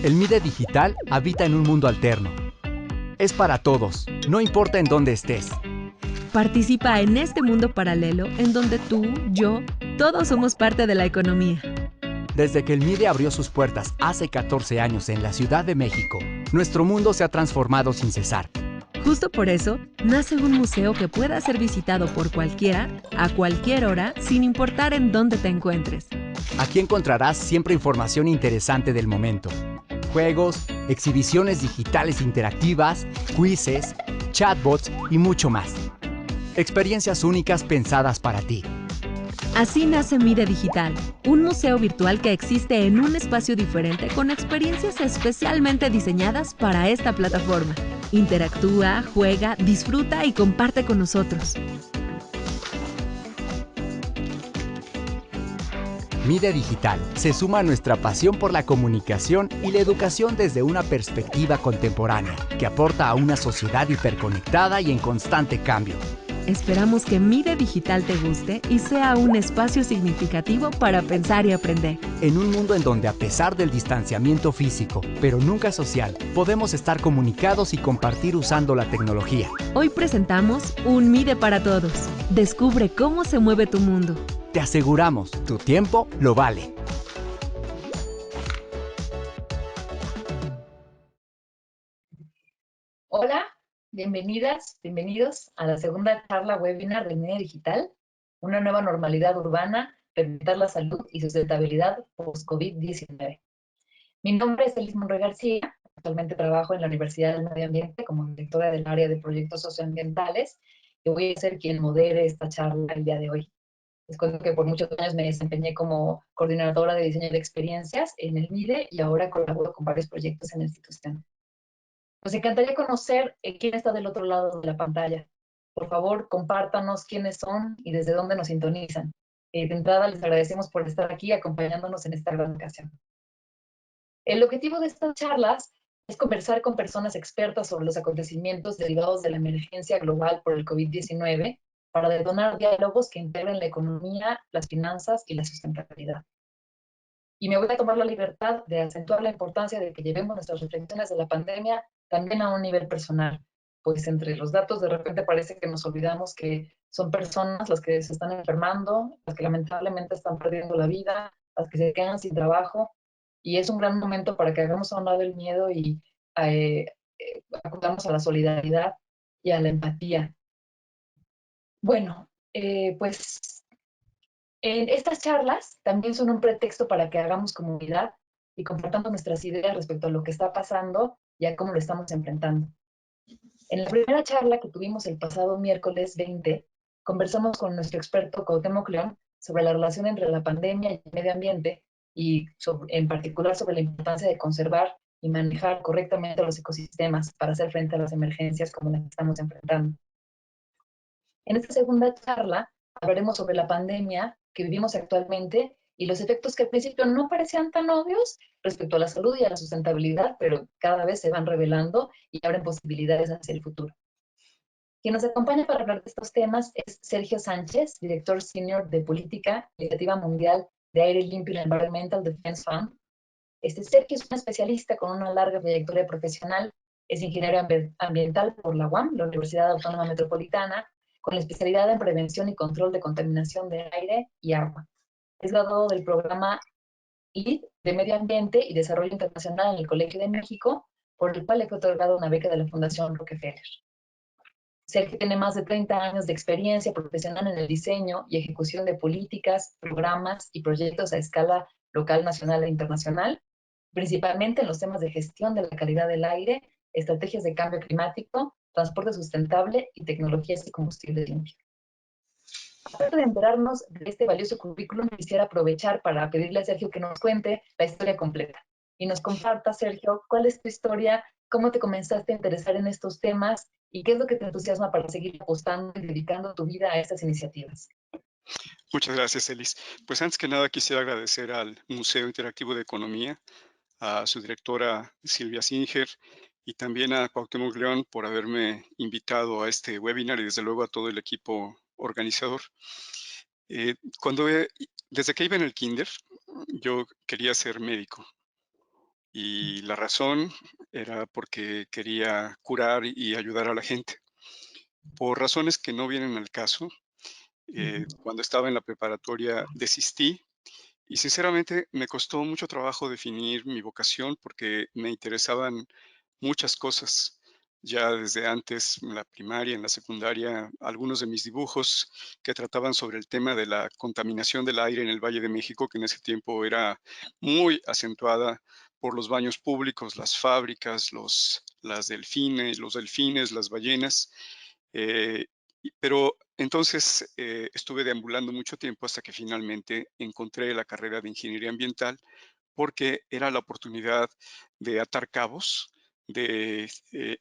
El MIDE digital habita en un mundo alterno. Es para todos, no importa en dónde estés. Participa en este mundo paralelo en donde tú, yo, todos somos parte de la economía. Desde que el MIDE abrió sus puertas hace 14 años en la Ciudad de México, nuestro mundo se ha transformado sin cesar. Justo por eso, nace un museo que pueda ser visitado por cualquiera, a cualquier hora, sin importar en dónde te encuentres. Aquí encontrarás siempre información interesante del momento. Juegos, exhibiciones digitales interactivas, quizzes, chatbots y mucho más. Experiencias únicas pensadas para ti. Así nace MIDE Digital, un museo virtual que existe en un espacio diferente con experiencias especialmente diseñadas para esta plataforma. Interactúa, juega, disfruta y comparte con nosotros. MIDE Digital se suma a nuestra pasión por la comunicación y la educación desde una perspectiva contemporánea que aporta a una sociedad hiperconectada y en constante cambio. Esperamos que MIDE Digital te guste y sea un espacio significativo para pensar y aprender. En un mundo en donde, a pesar del distanciamiento físico, pero nunca social, podemos estar comunicados y compartir usando la tecnología. Hoy presentamos un MIDE para todos. Descubre cómo se mueve tu mundo. Te aseguramos, tu tiempo lo vale. Hola, bienvenidas, bienvenidos a la segunda charla webinar del MIDE Digital, una nueva normalidad urbana, permitir la salud y sustentabilidad post-COVID-19. Mi nombre es Elis Monroy García, actualmente trabajo en la Universidad del Medio Ambiente como directora del área de proyectos socioambientales y voy a ser quien modere esta charla el día de hoy. Les cuento que por muchos años me desempeñé como coordinadora de diseño de experiencias en el MIDE y ahora colaboro con varios proyectos en la institución. Nos encantaría conocer quién está del otro lado de la pantalla. Por favor, compártanos quiénes son y desde dónde nos sintonizan. De entrada, les agradecemos por estar aquí acompañándonos en esta gran ocasión. El objetivo de estas charlas es conversar con personas expertas sobre los acontecimientos derivados de la emergencia global por el COVID-19 para detonar diálogos que integren la economía, las finanzas y la sustentabilidad. Y me voy a tomar la libertad de acentuar la importancia de que llevemos nuestras reflexiones de la pandemia también a un nivel personal, pues entre los datos de repente parece que nos olvidamos que son personas las que se están enfermando, las que lamentablemente están perdiendo la vida, las que se quedan sin trabajo, y es un gran momento para que hagamos a un lado el miedo y acudamos a la solidaridad y a la empatía. Bueno, pues estas charlas también son un pretexto para que hagamos comunidad y compartamos nuestras ideas respecto a lo que está pasando y a cómo lo estamos enfrentando. En la primera charla que tuvimos el pasado miércoles 20, conversamos con nuestro experto Cuauhtémoc León sobre la relación entre la pandemia y el medio ambiente y en particular sobre la importancia de conservar y manejar correctamente los ecosistemas para hacer frente a las emergencias como las que estamos enfrentando. En esta segunda charla hablaremos sobre la pandemia que vivimos actualmente y los efectos que al principio no parecían tan obvios respecto a la salud y a la sustentabilidad, pero cada vez se van revelando y abren posibilidades hacia el futuro. Quien nos acompaña para hablar de estos temas es Sergio Sánchez, director senior de Política e Iniciativa Mundial de Aire Limpio y Environmental Defense Fund. Sergio es un especialista con una larga trayectoria profesional, es ingeniero ambiental por la UAM, la Universidad Autónoma Metropolitana, con la especialidad en prevención y control de contaminación de aire y agua. Es graduado del programa LEED de Medio Ambiente y Desarrollo Internacional en el Colegio de México, por el cual le fue otorgada una beca de la Fundación Rockefeller. Sergio tiene más de 30 años de experiencia profesional en el diseño y ejecución de políticas, programas y proyectos a escala local, nacional e internacional, principalmente en los temas de gestión de la calidad del aire, estrategias de cambio climático, transporte sustentable y tecnologías de combustible limpio. Aparte de enterarnos de este valioso currículum, quisiera aprovechar para pedirle a Sergio que nos cuente la historia completa y nos comparta, Sergio, cuál es tu historia, cómo te comenzaste a interesar en estos temas y qué es lo que te entusiasma para seguir apostando y dedicando tu vida a estas iniciativas. Muchas gracias, Elis. Pues antes que nada quisiera agradecer al Museo Interactivo de Economía, a su directora Silvia Singer y también a Cuauhtémoc León por haberme invitado a este webinar y desde luego a todo el equipo organizador. Desde que iba en el kinder, yo quería ser médico y la razón era porque quería curar y ayudar a la gente. Por razones que no vienen al caso, cuando estaba en la preparatoria desistí y sinceramente me costó mucho trabajo definir mi vocación porque me interesaban muchas cosas. Ya desde antes, en la primaria, en la secundaria, algunos de mis dibujos que trataban sobre el tema de la contaminación del aire en el Valle de México, que en ese tiempo era muy acentuada por los baños públicos, las fábricas, los delfines, las ballenas. eh, pero entonces estuve deambulando mucho tiempo hasta que finalmente encontré la carrera de ingeniería ambiental porque era la oportunidad de atar cabos, de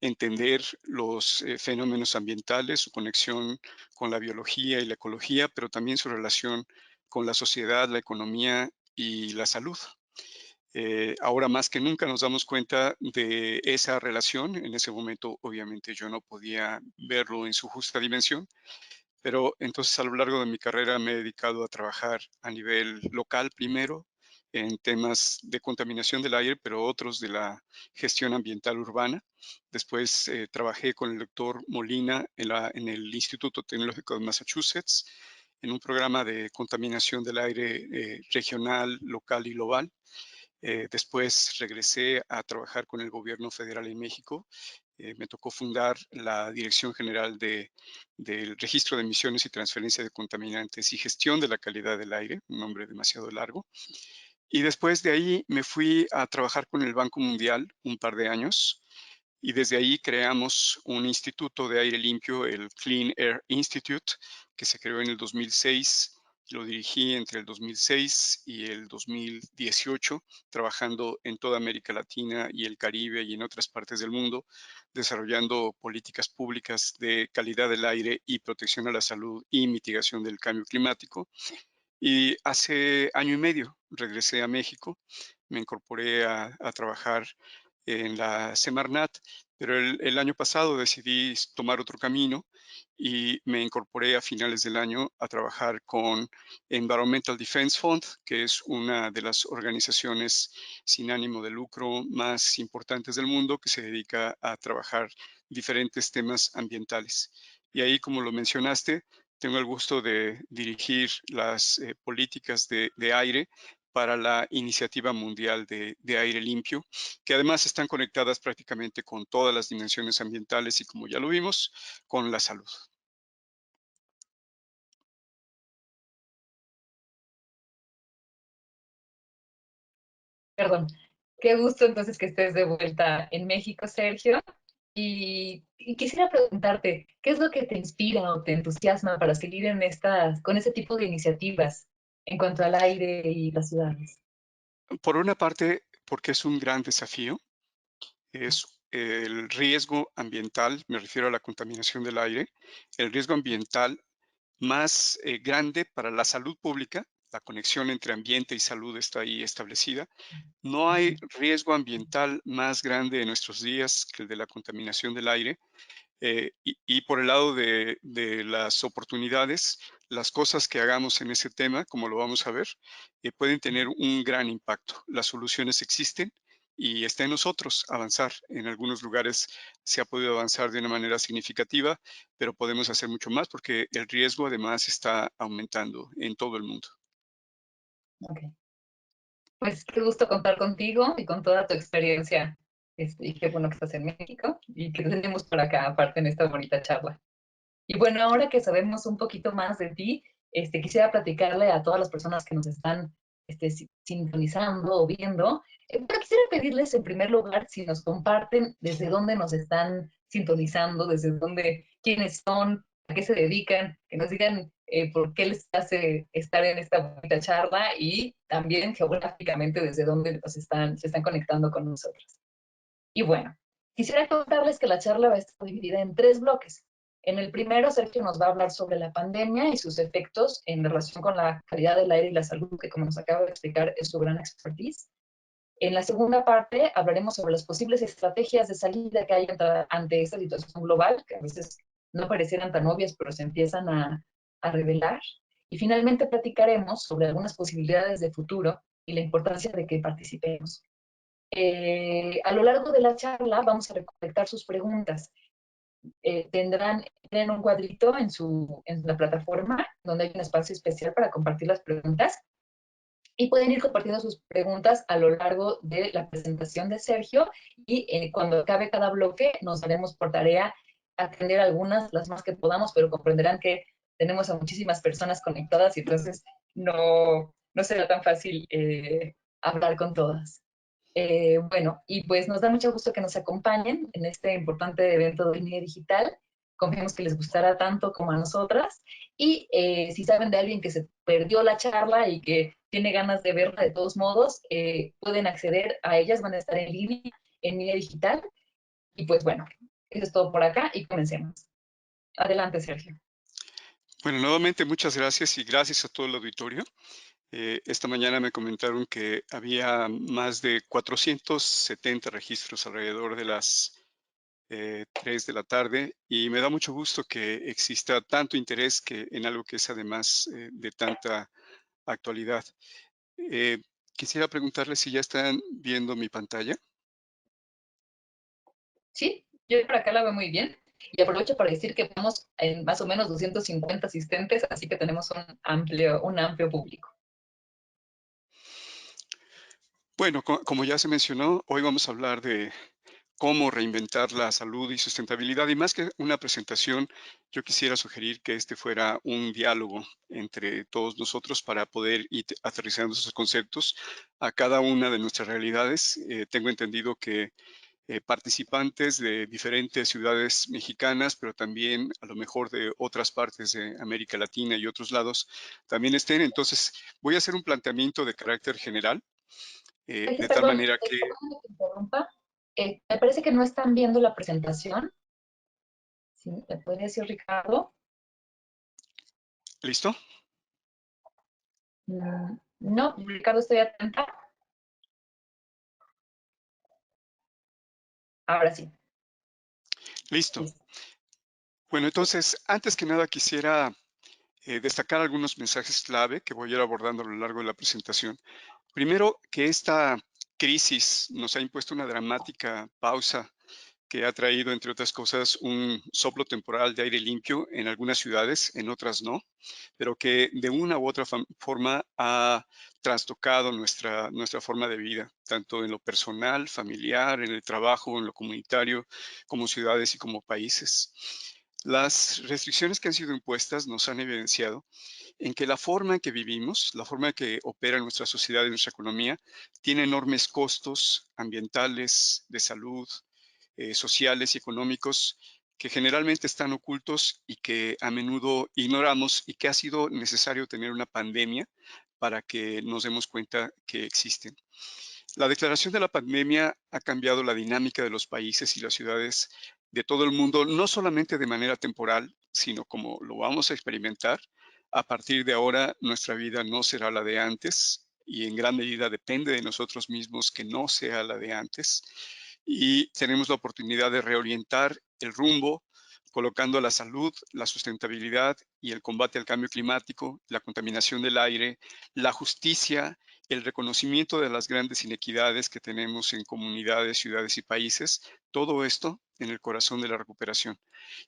entender los fenómenos ambientales, su conexión con la biología y la ecología, pero también su relación con la sociedad, la economía y la salud. Ahora más que nunca nos damos cuenta de esa relación. En ese momento, obviamente, yo no podía verlo en su justa dimensión, pero entonces a lo largo de mi carrera me he dedicado a trabajar a nivel local primero en temas de contaminación del aire, pero otros de la gestión ambiental urbana. Después trabajé con el doctor Molina en el Instituto Tecnológico de Massachusetts en un programa de contaminación del aire regional, local y global. Después regresé a trabajar con el gobierno federal en México. Me tocó fundar la Dirección General del Registro de Emisiones y Transferencia de Contaminantes y Gestión de la Calidad del Aire, un nombre demasiado largo. Y después de ahí me fui a trabajar con el Banco Mundial un par de años y desde ahí creamos un instituto de aire limpio, el Clean Air Institute, que se creó en el 2006. Lo dirigí entre el 2006 y el 2018, trabajando en toda América Latina y el Caribe y en otras partes del mundo, desarrollando políticas públicas de calidad del aire y protección a la salud y mitigación del cambio climático. Y hace año y medio regresé a México, me incorporé a trabajar en la Semarnat, pero el año pasado decidí tomar otro camino y me incorporé a finales del año a trabajar con Environmental Defense Fund, que es una de las organizaciones sin ánimo de lucro más importantes del mundo que se dedica a trabajar diferentes temas ambientales. Y ahí, como lo mencionaste, tengo el gusto de dirigir las políticas de aire para la Iniciativa Mundial de Aire Limpio, que además están conectadas prácticamente con todas las dimensiones ambientales y, como ya lo vimos, con la salud. Perdón. Qué gusto entonces que estés de vuelta en México, Sergio. Y quisiera preguntarte, ¿qué es lo que te inspira o te entusiasma para seguir con ese tipo de iniciativas en cuanto al aire y las ciudades? Por una parte, porque es un gran desafío, es el riesgo ambiental, me refiero a la contaminación del aire, el riesgo ambiental más grande para la salud pública. La conexión entre ambiente y salud está ahí establecida. No hay riesgo ambiental más grande en nuestros días que el de la contaminación del aire. Y por el lado de las oportunidades, las cosas que hagamos en ese tema, como lo vamos a ver, pueden tener un gran impacto. Las soluciones existen y está en nosotros avanzar. En algunos lugares se ha podido avanzar de una manera significativa, pero podemos hacer mucho más porque el riesgo además está aumentando en todo el mundo. Ok. Pues qué gusto contar contigo y con toda tu experiencia. Y qué bueno que estás en México y que te tenemos por acá, aparte en esta bonita charla. Y bueno, ahora que sabemos un poquito más de ti, quisiera platicarle a todas las personas que nos están sintonizando o viendo. Pero quisiera pedirles en primer lugar si nos comparten desde dónde nos están sintonizando, desde dónde, quiénes son, a qué se dedican, que nos digan por qué les hace estar en esta bonita charla y también geográficamente desde dónde se están conectando con nosotros. Y bueno, quisiera contarles que la charla va a estar dividida en tres bloques. En el primero, Sergio nos va a hablar sobre la pandemia y sus efectos en relación con la calidad del aire y la salud, que como nos acaba de explicar es su gran expertise. En la segunda parte hablaremos sobre las posibles estrategias de salida que hay ante esta situación global, que a veces no parecieran tan obvias, pero se empiezan a revelar. Y finalmente platicaremos sobre algunas posibilidades de futuro y la importancia de que participemos. A lo largo de la charla vamos a recolectar sus preguntas. Tienen un cuadrito en la plataforma donde hay un espacio especial para compartir las preguntas y pueden ir compartiendo sus preguntas a lo largo de la presentación de Sergio y cuando acabe cada bloque nos daremos por tarea atender algunas, las más que podamos, pero comprenderán que tenemos a muchísimas personas conectadas y entonces no será tan fácil hablar con todas. Bueno, y pues nos da mucho gusto que nos acompañen en este importante evento de línea digital. Confiamos que les gustará tanto como a nosotras. Y si saben de alguien que se perdió la charla y que tiene ganas de verla de todos modos, pueden acceder a ellas, van a estar en línea digital. Y pues bueno, eso es todo por acá y comencemos. Adelante, Sergio. Bueno, nuevamente muchas gracias y gracias a todo el auditorio. Esta mañana me comentaron que había más de 470 registros alrededor de las 3 de la tarde y me da mucho gusto que exista tanto interés en algo que es además de tanta actualidad. Quisiera preguntarles si ya están viendo mi pantalla. Sí, yo por acá la veo muy bien. Y aprovecho para decir que estamos en más o menos 250 asistentes, así que tenemos un amplio público. Bueno, como ya se mencionó, hoy vamos a hablar de cómo reinventar la salud y sustentabilidad. Y más que una presentación, yo quisiera sugerir que este fuera un diálogo entre todos nosotros para poder ir aterrizando esos conceptos a cada una de nuestras realidades. Tengo entendido que participantes de diferentes ciudades mexicanas, pero también a lo mejor de otras partes de América Latina y otros lados también estén. Entonces, voy a hacer un planteamiento de carácter general, Oye, de tal perdón, manera que... perdón que te interrumpa. Me parece que no están viendo la presentación. ¿Sí? ¿Me puede decir, Ricardo? ¿Listo? No, Ricardo, estoy atenta. Ahora sí. Listo. Listo. Bueno, entonces, antes que nada quisiera destacar algunos mensajes clave que voy a ir abordando a lo largo de la presentación. Primero, que esta crisis nos ha impuesto una dramática pausa que ha traído, entre otras cosas, un soplo temporal de aire limpio en algunas ciudades, en otras no, pero que de una u otra forma ha trastocado nuestra forma de vida, tanto en lo personal, familiar, en el trabajo, en lo comunitario, como ciudades y como países. Las restricciones que han sido impuestas nos han evidenciado en que la forma en que vivimos, la forma en que opera nuestra sociedad y nuestra economía, tiene enormes costos ambientales, de salud, sociales y económicos que generalmente están ocultos y que a menudo ignoramos y que ha sido necesario tener una pandemia para que nos demos cuenta que existen. La declaración de la pandemia ha cambiado la dinámica de los países y las ciudades de todo el mundo, no solamente de manera temporal, sino como lo vamos a experimentar. A partir de ahora, nuestra vida no será la de antes y en gran medida depende de nosotros mismos que no sea la de antes. Y tenemos la oportunidad de reorientar el rumbo colocando la salud, la sustentabilidad y el combate al cambio climático, la contaminación del aire, la justicia, el reconocimiento de las grandes inequidades que tenemos en comunidades, ciudades y países, todo esto en el corazón de la recuperación.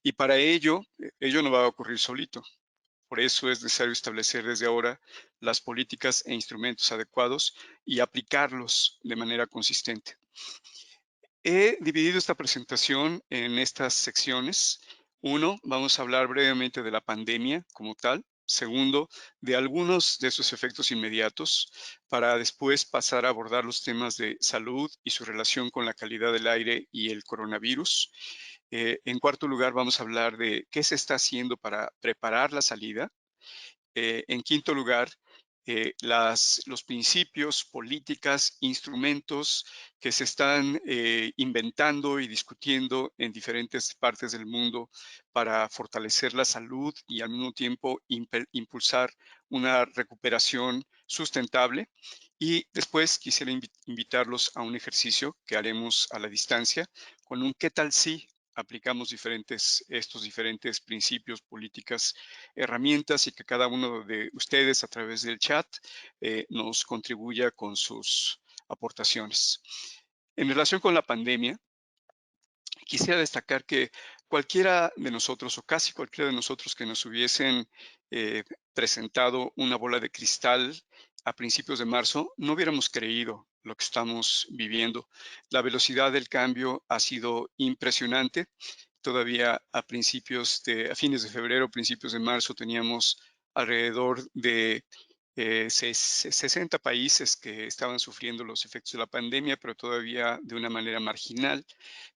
Y para ello, ello no va a ocurrir solito. Por eso es necesario establecer desde ahora las políticas e instrumentos adecuados y aplicarlos de manera consistente. He dividido esta presentación en estas secciones. Uno, vamos a hablar brevemente de la pandemia como tal. Segundo, de algunos de sus efectos inmediatos, para después pasar a abordar los temas de salud y su relación con la calidad del aire y el coronavirus. En cuarto lugar, vamos a hablar de qué se está haciendo para preparar la salida. En quinto lugar, los principios, políticas, instrumentos que se están inventando y discutiendo en diferentes partes del mundo para fortalecer la salud y al mismo tiempo impulsar una recuperación sustentable. Y después quisiera invitarlos a un ejercicio que haremos a la distancia con un ¿qué tal si aplicamos estos diferentes principios, políticas, herramientas y que cada uno de ustedes a través del chat nos contribuya con sus aportaciones. En relación con la pandemia, quisiera destacar que cualquiera de nosotros, o casi cualquiera de nosotros que nos hubiesen presentado una bola de cristal a principios de marzo, no hubiéramos creído lo que estamos viviendo. La velocidad del cambio ha sido impresionante. Todavía a fines de febrero, principios de marzo, teníamos alrededor de 60 países que estaban sufriendo los efectos de la pandemia, pero todavía de una manera marginal.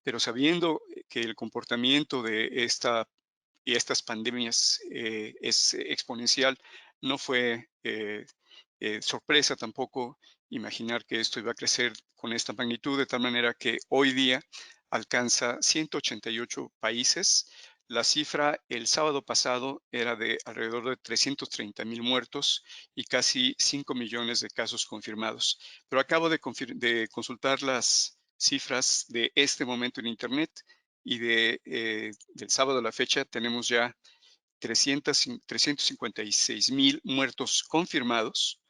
Pero sabiendo que el comportamiento de estas pandemias es exponencial, no fue sorpresa tampoco imaginar que esto iba a crecer con esta magnitud, de tal manera que hoy día alcanza 188 países. La cifra el sábado pasado era de alrededor de 330,000 muertos y casi 5 millones de casos confirmados. Pero acabo de consultar las cifras de este momento en Internet y del sábado a la fecha tenemos ya 356,000 muertos confirmados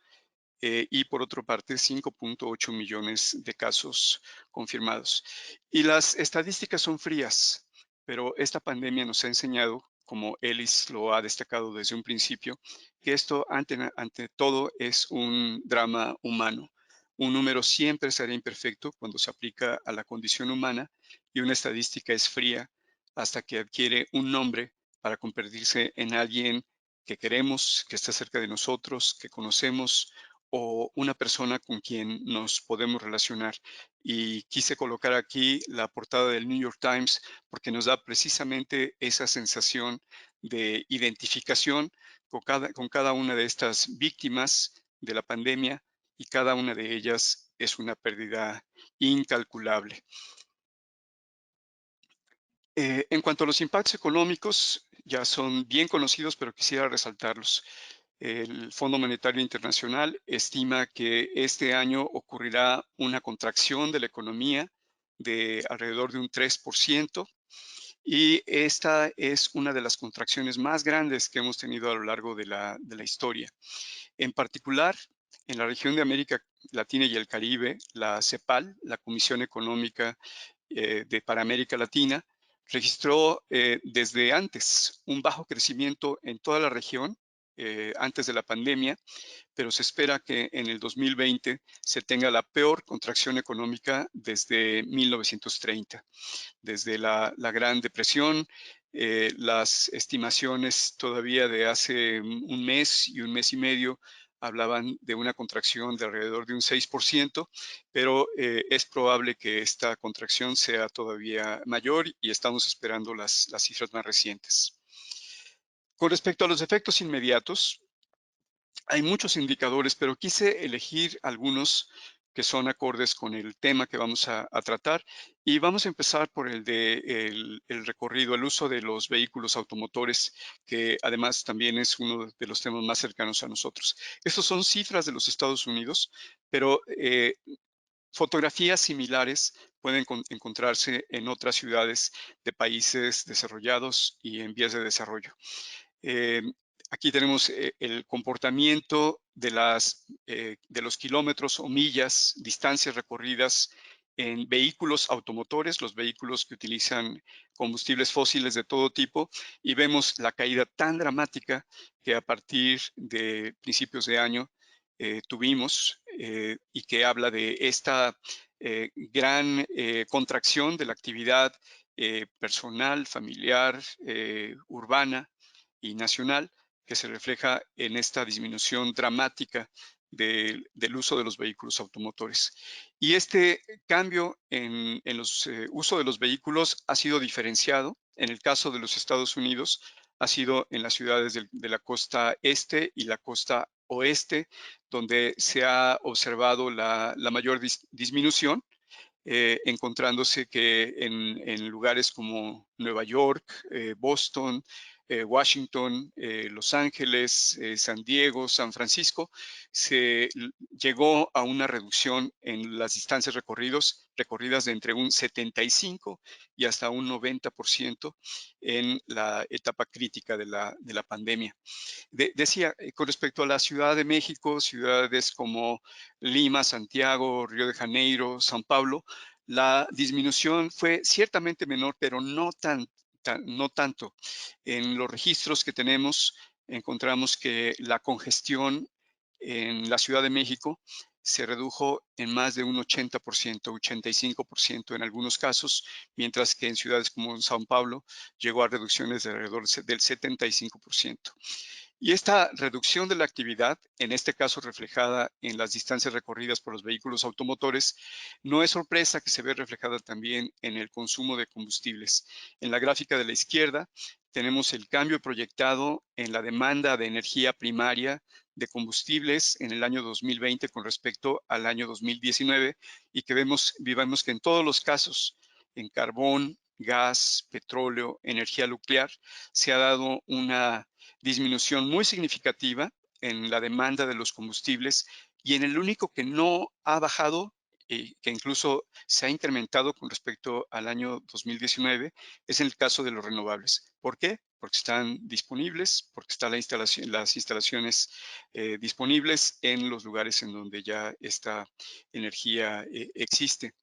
y por otra parte 5.8 millones de casos confirmados. Y las estadísticas son frías, pero esta pandemia nos ha enseñado, como Ellis lo ha destacado desde un principio, que esto ante todo es un drama humano. Un número siempre será imperfecto cuando se aplica a la condición humana y una estadística es fría hasta que adquiere un nombre para convertirse en alguien que queremos, que está cerca de nosotros, que conocemos o una persona con quien nos podemos relacionar. Y quise colocar aquí la portada del New York Times porque nos da precisamente esa sensación de identificación con cada una de estas víctimas de la pandemia y cada una de ellas es una pérdida incalculable. En cuanto a los impactos económicos, ya son bien conocidos, pero quisiera resaltarlos. El Fondo Monetario Internacional estima que este año ocurrirá una contracción de la economía de alrededor de un 3%, y esta es una de las contracciones más grandes que hemos tenido a lo largo de la historia. En particular, en la región de América Latina y el Caribe, la CEPAL, la Comisión Económica para América Latina, registró desde antes un bajo crecimiento en toda la región antes de la pandemia, pero se espera que en el 2020 se tenga la peor contracción económica desde 1930. Desde la Gran Depresión, las estimaciones todavía de hace un mes y un mes y medio hablaban de una contracción de alrededor de un 6%, pero es probable que esta contracción sea todavía mayor y estamos esperando las cifras más recientes. Con respecto a los efectos inmediatos, hay muchos indicadores, pero quise elegir algunos que son acordes con el tema que vamos a tratar. Y vamos a empezar por el recorrido, el uso de los vehículos automotores, que además también es uno de los temas más cercanos a nosotros. Estos son cifras de los Estados Unidos, pero fotografías similares pueden encontrarse en otras ciudades de países desarrollados y en vías de desarrollo. Aquí tenemos el comportamiento de los kilómetros o millas, distancias recorridas en vehículos automotores, los vehículos que utilizan combustibles fósiles de todo tipo, y vemos la caída tan dramática que a partir de principios de año tuvimos y que habla de esta gran contracción de la actividad personal, familiar, urbana y nacional, que se refleja en esta disminución dramática del uso de los vehículos automotores. Y este cambio en el uso de los vehículos ha sido diferenciado. En el caso de los Estados Unidos, ha sido en las ciudades de la costa este y la costa oeste, donde se ha observado la mayor disminución, encontrándose que en lugares como Nueva York, Boston, Washington, Los Ángeles, San Diego, San Francisco, se llegó a una reducción en las distancias recorridas de entre un 75 y hasta un 90% en la etapa crítica de la pandemia. Decía, con respecto a la Ciudad de México, ciudades como Lima, Santiago, Río de Janeiro, São Paulo, La disminución fue ciertamente menor, pero no tanto. En los registros que tenemos, encontramos que la congestión en la Ciudad de México se redujo en más de un 80%, 85% en algunos casos, mientras que en ciudades como São Paulo llegó a reducciones de alrededor del 75%. Y esta reducción de la actividad, en este caso reflejada en las distancias recorridas por los vehículos automotores, no es sorpresa que se ve reflejada también en el consumo de combustibles. En la gráfica de la izquierda tenemos el cambio proyectado en la demanda de energía primaria de combustibles en el año 2020 con respecto al año 2019 y que vemos que en todos los casos, en carbón, gas, petróleo, energía nuclear, se ha dado una disminución muy significativa en la demanda de los combustibles y en el único que no ha bajado y que incluso se ha incrementado con respecto al año 2019 es en el caso de los renovables. ¿Por qué? Porque están disponibles, porque están las instalaciones disponibles en los lugares en donde ya esta energía existe.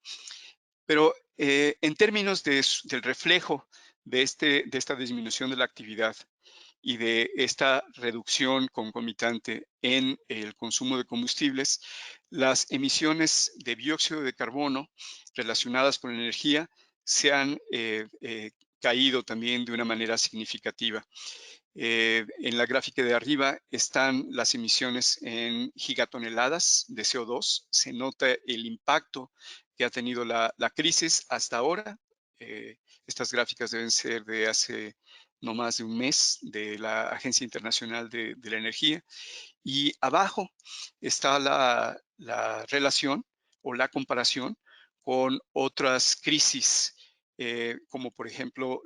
Pero en términos del reflejo de esta disminución de la actividad y de esta reducción concomitante en el consumo de combustibles, las emisiones de dióxido de carbono relacionadas con la energía se han caído también de una manera significativa. En la gráfica de arriba están las emisiones en gigatoneladas de CO2. Se nota el impacto que ha tenido la crisis hasta ahora. Estas gráficas deben ser de hace no más de un mes de la Agencia Internacional de la Energía. Y abajo está la relación o la comparación con otras crisis, como por ejemplo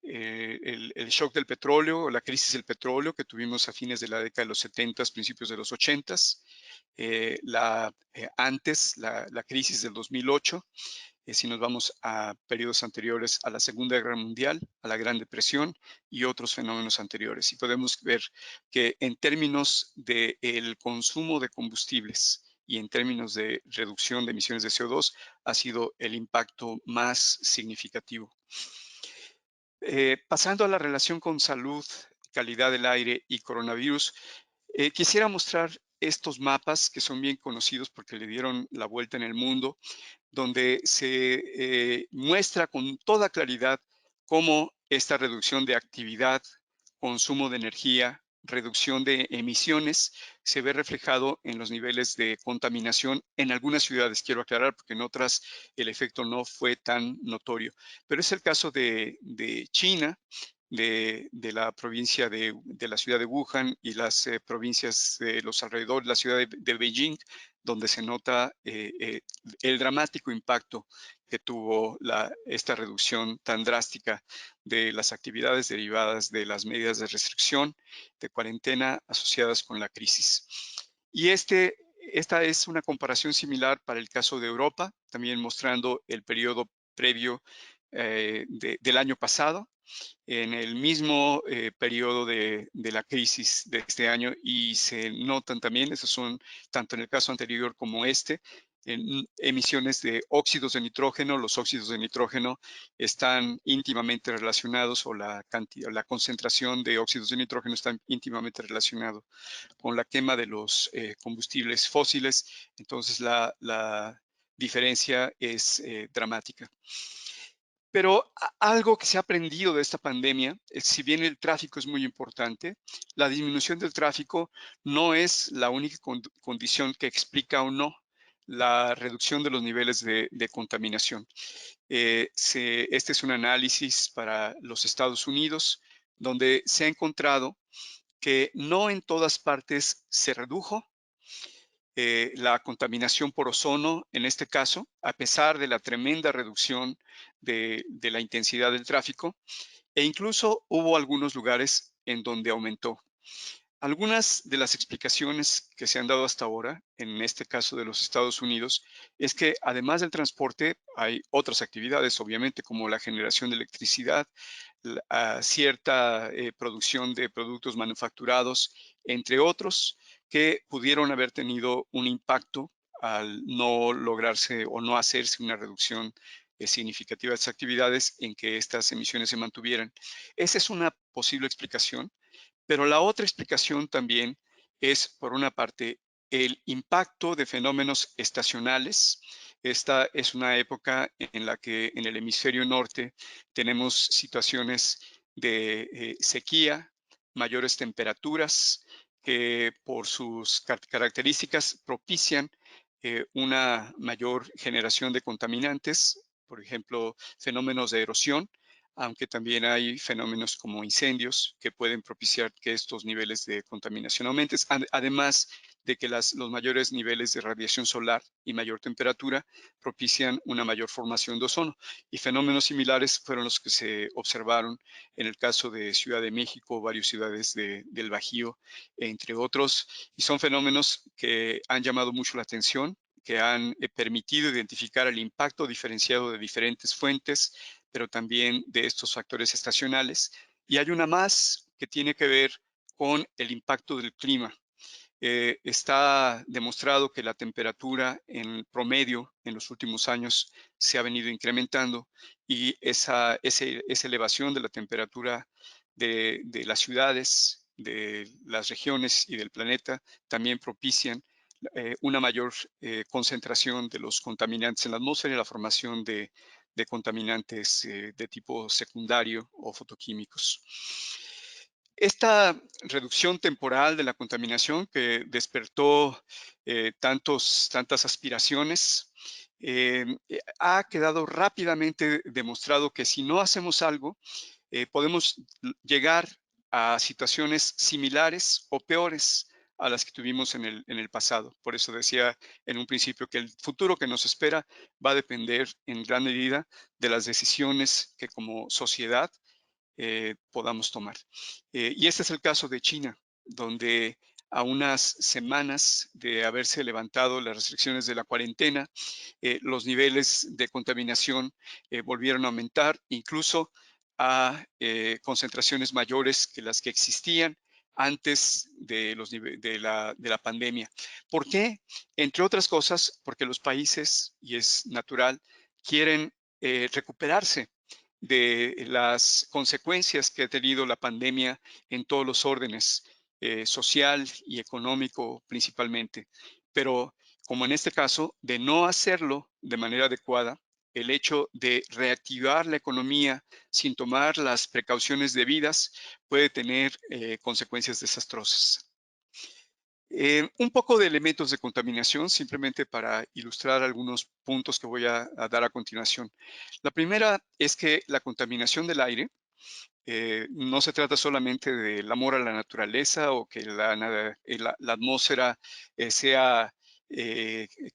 el shock del petróleo o la crisis del petróleo que tuvimos a fines de la década de los 70, principios de los 80, antes la crisis del 2008, si nos vamos a periodos anteriores a la Segunda Guerra Mundial, a la Gran Depresión y otros fenómenos anteriores. Y podemos ver que en términos del consumo de combustibles y en términos de reducción de emisiones de CO2, ha sido el impacto más significativo. Pasando a la relación con salud, calidad del aire y coronavirus, quisiera mostrar estos mapas que son bien conocidos porque le dieron la vuelta en el mundo, donde se muestra con toda claridad cómo esta reducción de actividad, consumo de energía, reducción de emisiones se ve reflejado en los niveles de contaminación en algunas ciudades. Quiero aclarar porque en otras el efecto no fue tan notorio. Pero es el caso de China, de la provincia de la ciudad de Wuhan y las provincias de los alrededores, la ciudad de Beijing, donde se nota el dramático impacto que tuvo esta reducción tan drástica de las actividades derivadas de las medidas de restricción, de cuarentena asociadas con la crisis. Y esta es una comparación similar para el caso de Europa, también mostrando el periodo previo del año pasado, en el mismo periodo de la crisis de este año, y se notan también, esos son tanto en el caso anterior como este, en emisiones de óxidos de nitrógeno. Los óxidos de nitrógeno están íntimamente relacionados, o la concentración de óxidos de nitrógeno está íntimamente relacionado con la quema de los combustibles fósiles. Entonces la diferencia es dramática. Pero algo que se ha aprendido de esta pandemia, si bien el tráfico es muy importante, la disminución del tráfico no es la única condición que explica o no la reducción de los niveles de contaminación. Este es un análisis para los Estados Unidos, donde se ha encontrado que no en todas partes se redujo la contaminación por ozono, en este caso, a pesar de la tremenda reducción de la intensidad del tráfico, e incluso hubo algunos lugares en donde aumentó. Algunas de las explicaciones que se han dado hasta ahora, en este caso de los Estados Unidos, es que además del transporte hay otras actividades, obviamente, como la generación de electricidad, cierta producción de productos manufacturados, entre otros, que pudieron haber tenido un impacto al no lograrse o no hacerse una reducción significativa de estas actividades, en que estas emisiones se mantuvieran. Esa es una posible explicación, pero la otra explicación también es, por una parte, el impacto de fenómenos estacionales. Esta es una época en la que en el hemisferio norte tenemos situaciones de sequía, mayores temperaturas, que por sus características propician una mayor generación de contaminantes, por ejemplo, fenómenos de erosión, aunque también hay fenómenos como incendios que pueden propiciar que estos niveles de contaminación aumenten, además de que los mayores niveles de radiación solar y mayor temperatura propician una mayor formación de ozono. Y fenómenos similares fueron los que se observaron en el caso de Ciudad de México, varias ciudades del Bajío, entre otros, y son fenómenos que han llamado mucho la atención, que han permitido identificar el impacto diferenciado de diferentes fuentes, pero también de estos factores estacionales. Y hay una más que tiene que ver con el impacto del clima. Está demostrado que la temperatura en promedio en los últimos años se ha venido incrementando, y esa elevación de la temperatura de las ciudades, de las regiones y del planeta también propician una mayor concentración de los contaminantes en la atmósfera y la formación de contaminantes de tipo secundario o fotoquímicos. Esta reducción temporal de la contaminación, que despertó tantas aspiraciones, ha quedado rápidamente demostrado que si no hacemos algo, podemos llegar a situaciones similares o peores a las que tuvimos en el pasado. Por eso decía en un principio que el futuro que nos espera va a depender en gran medida de las decisiones que como sociedad podamos tomar. Y este es el caso de China, donde a unas semanas de haberse levantado las restricciones de la cuarentena, los niveles de contaminación volvieron a aumentar, incluso a concentraciones mayores que las que existían antes de la pandemia. ¿Por qué? Entre otras cosas, porque los países, y es natural, quieren recuperarse de las consecuencias que ha tenido la pandemia en todos los órdenes, social y económico principalmente. Pero como en este caso, de no hacerlo de manera adecuada, el hecho de reactivar la economía sin tomar las precauciones debidas puede tener consecuencias desastrosas. Un poco de elementos de contaminación, simplemente para ilustrar algunos puntos que voy a dar a continuación. La primera es que la contaminación del aire no se trata solamente del amor a la naturaleza o que la atmósfera sea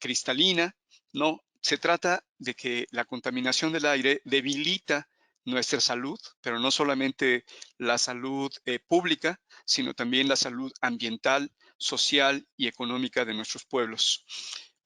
cristalina, no, se trata de que la contaminación del aire debilita nuestra salud, pero no solamente la salud pública, sino también la salud ambiental, social y económica de nuestros pueblos.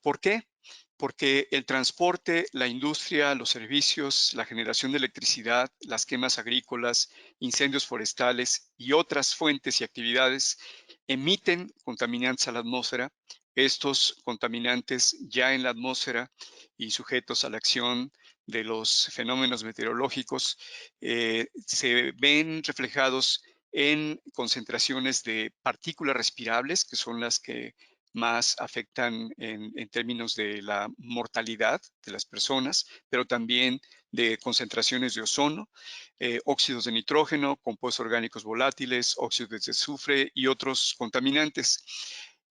¿Por qué? Porque el transporte, la industria, los servicios, la generación de electricidad, las quemas agrícolas, incendios forestales y otras fuentes y actividades emiten contaminantes a la atmósfera. Estos contaminantes ya en la atmósfera y sujetos a la acción de los fenómenos meteorológicos se ven reflejados en concentraciones de partículas respirables, que son las que más afectan en términos de la mortalidad de las personas, pero también de concentraciones de ozono, óxidos de nitrógeno, compuestos orgánicos volátiles, óxidos de azufre y otros contaminantes.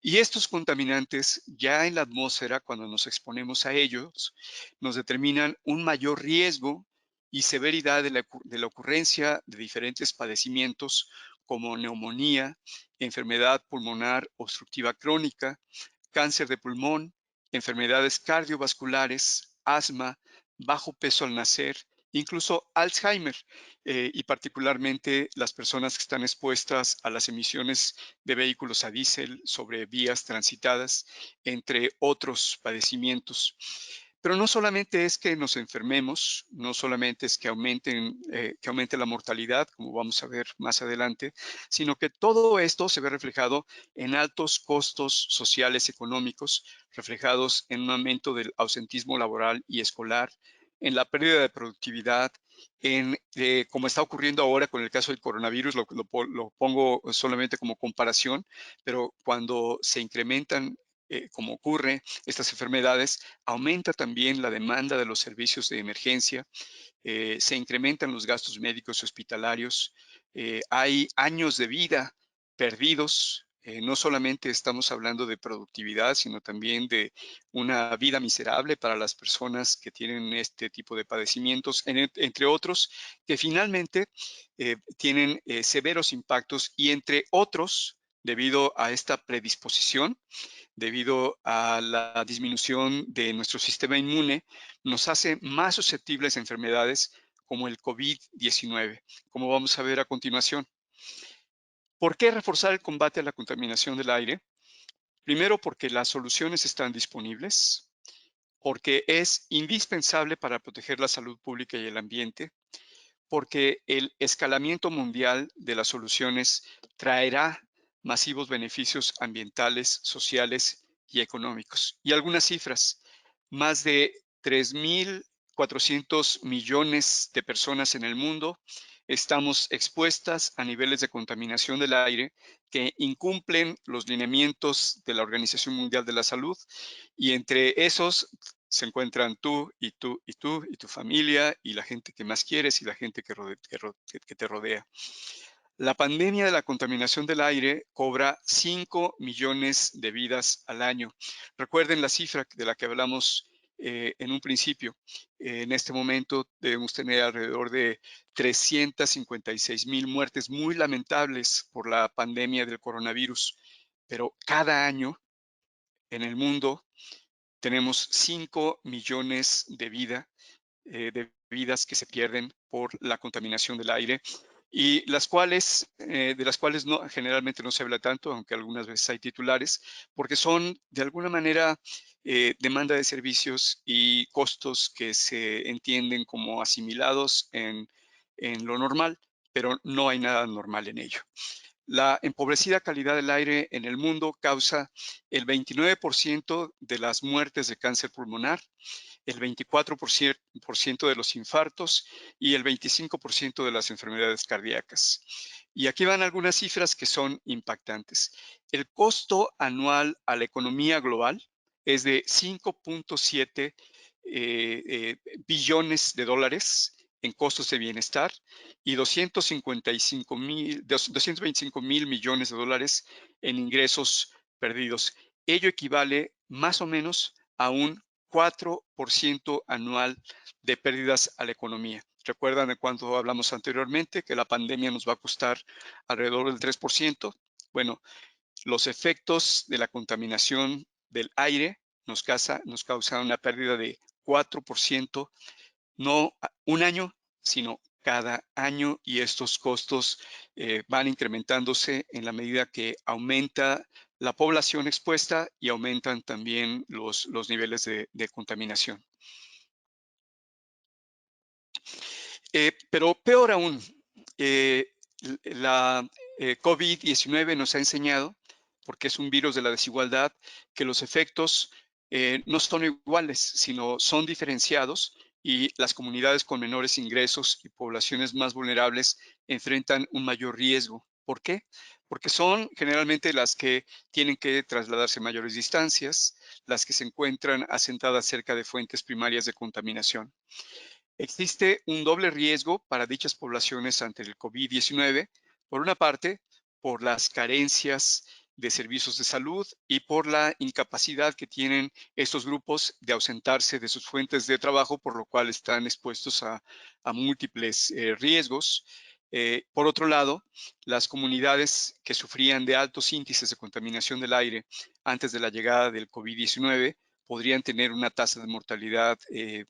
Y estos contaminantes ya en la atmósfera, cuando nos exponemos a ellos, nos determinan un mayor riesgo y severidad de la ocurrencia de diferentes padecimientos como neumonía, enfermedad pulmonar obstructiva crónica, cáncer de pulmón, enfermedades cardiovasculares, asma, bajo peso al nacer, incluso Alzheimer, y particularmente las personas que están expuestas a las emisiones de vehículos a diésel sobre vías transitadas, entre otros padecimientos. Pero no solamente es que nos enfermemos, no solamente es que aumente la mortalidad, como vamos a ver más adelante, sino que todo esto se ve reflejado en altos costos sociales y económicos, reflejados en un aumento del ausentismo laboral y escolar, en la pérdida de productividad, como está ocurriendo ahora con el caso del coronavirus, lo pongo solamente como comparación, pero cuando se incrementan, como ocurre, estas enfermedades, aumenta también la demanda de los servicios de emergencia, se incrementan los gastos médicos y hospitalarios, hay años de vida perdidos. No solamente estamos hablando de productividad, sino también de una vida miserable para las personas que tienen este tipo de padecimientos, entre otros, que finalmente tienen severos impactos y entre otros, debido a esta predisposición, debido a la disminución de nuestro sistema inmune, nos hace más susceptibles a enfermedades como el COVID-19, como vamos a ver a continuación. ¿Por qué reforzar el combate a la contaminación del aire? Primero, porque las soluciones están disponibles, porque es indispensable para proteger la salud pública y el ambiente, porque el escalamiento mundial de las soluciones traerá masivos beneficios ambientales, sociales y económicos. Y algunas cifras: más de 3.400 millones de personas en el mundo estamos expuestas a niveles de contaminación del aire que incumplen los lineamientos de la Organización Mundial de la Salud, y entre esos se encuentran tú y tú y tú y tu familia y la gente que más quieres y la gente que te rodea. La pandemia de la contaminación del aire cobra 5 millones de vidas al año. Recuerden la cifra de la que hablamos en un principio. En este momento debemos tener alrededor de 356,000 muertes muy lamentables por la pandemia del coronavirus, pero cada año en el mundo tenemos 5 millones de vidas que se pierden por la contaminación del aire, y de las cuales generalmente no se habla tanto, aunque algunas veces hay titulares, porque son de alguna manera demanda de servicios y costos que se entienden como asimilados en lo normal, pero no hay nada normal en ello. La empobrecida calidad del aire en el mundo causa el 29% de las muertes de cáncer pulmonar, el 24% de los infartos y el 25% de las enfermedades cardíacas. Y aquí van algunas cifras que son impactantes. El costo anual a la economía global es de 5.7 billones de dólares en costos de bienestar y 225 mil millones de dólares en ingresos perdidos. Ello equivale más o menos a un 4% anual de pérdidas a la economía. ¿Recuerdan de cuánto hablamos anteriormente? Que la pandemia nos va a costar alrededor del 3%. Bueno, los efectos de la contaminación del aire nos causa una pérdida de 4%, no un año, sino cada año, y estos costos van incrementándose en la medida que aumenta la población expuesta y aumentan también los niveles de contaminación. Pero peor aún, la COVID-19 nos ha enseñado, porque es un virus de la desigualdad, que los efectos no son iguales, sino son diferenciados, y las comunidades con menores ingresos y poblaciones más vulnerables enfrentan un mayor riesgo. ¿Por qué? Porque son generalmente las que tienen que trasladarse mayores distancias, las que se encuentran asentadas cerca de fuentes primarias de contaminación. Existe un doble riesgo para dichas poblaciones ante el COVID-19, por una parte, por las carencias de servicios de salud y por la incapacidad que tienen estos grupos de ausentarse de sus fuentes de trabajo, por lo cual están expuestos a múltiples riesgos. Por otro lado, las comunidades que sufrían de altos índices de contaminación del aire antes de la llegada del COVID-19 podrían tener una tasa de mortalidad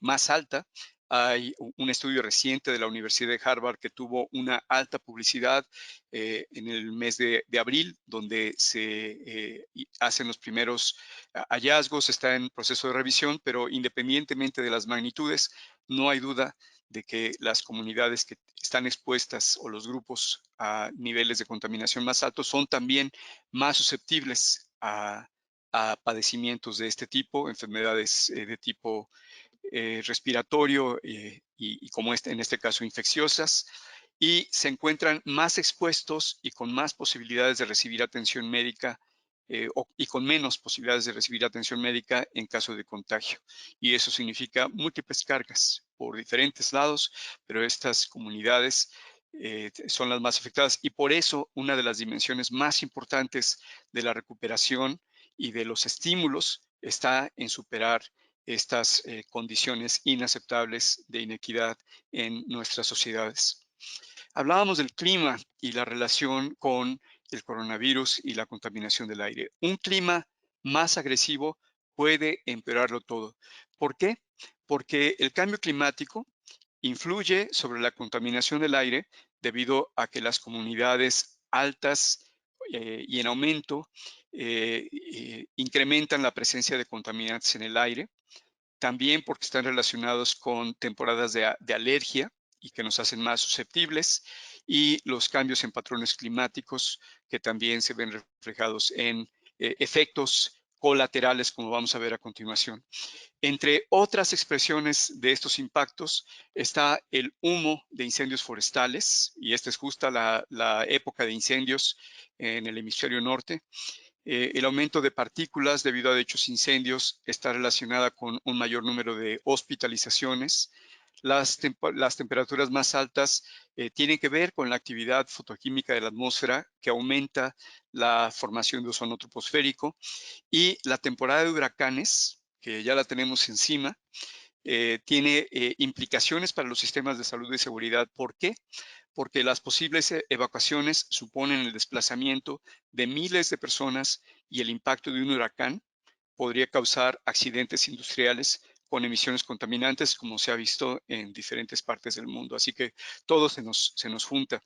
más alta, Hay un estudio reciente de la Universidad de Harvard que tuvo una alta publicidad en el mes de abril, donde se hacen los primeros hallazgos, está en proceso de revisión, pero independientemente de las magnitudes, no hay duda de que las comunidades que están expuestas o los grupos a niveles de contaminación más altos son también más susceptibles a padecimientos de este tipo, enfermedades de tipo respiratorio y como en este caso infecciosas, y se encuentran más expuestos y con más posibilidades de recibir atención médica y con menos posibilidades de recibir atención médica en caso de contagio. Y eso significa múltiples cargas por diferentes lados, pero estas comunidades son las más afectadas. Y por eso una de las dimensiones más importantes de la recuperación y de los estímulos está en superar estas condiciones inaceptables de inequidad en nuestras sociedades. Hablábamos del clima y la relación con el coronavirus y la contaminación del aire. Un clima más agresivo puede empeorarlo todo. ¿Por qué? Porque el cambio climático influye sobre la contaminación del aire debido a que las comunidades altas y en aumento incrementan la presencia de contaminantes en el aire, también porque están relacionados con temporadas de alergia y que nos hacen más susceptibles, y los cambios en patrones climáticos que también se ven reflejados en efectos colaterales, como vamos a ver a continuación. Entre otras expresiones de estos impactos está el humo de incendios forestales, y esta es justa la época de incendios en el hemisferio norte. El aumento de partículas debido a dichos incendios está relacionada con un mayor número de hospitalizaciones. Las temperaturas más altas tienen que ver con la actividad fotoquímica de la atmósfera, que aumenta la formación de ozono troposférico, y la temporada de huracanes, que ya la tenemos encima, tiene implicaciones para los sistemas de salud y seguridad. ¿Por qué? Porque las posibles evacuaciones suponen el desplazamiento de miles de personas y el impacto de un huracán podría causar accidentes industriales con emisiones contaminantes, como se ha visto en diferentes partes del mundo. Así que todo se nos junta.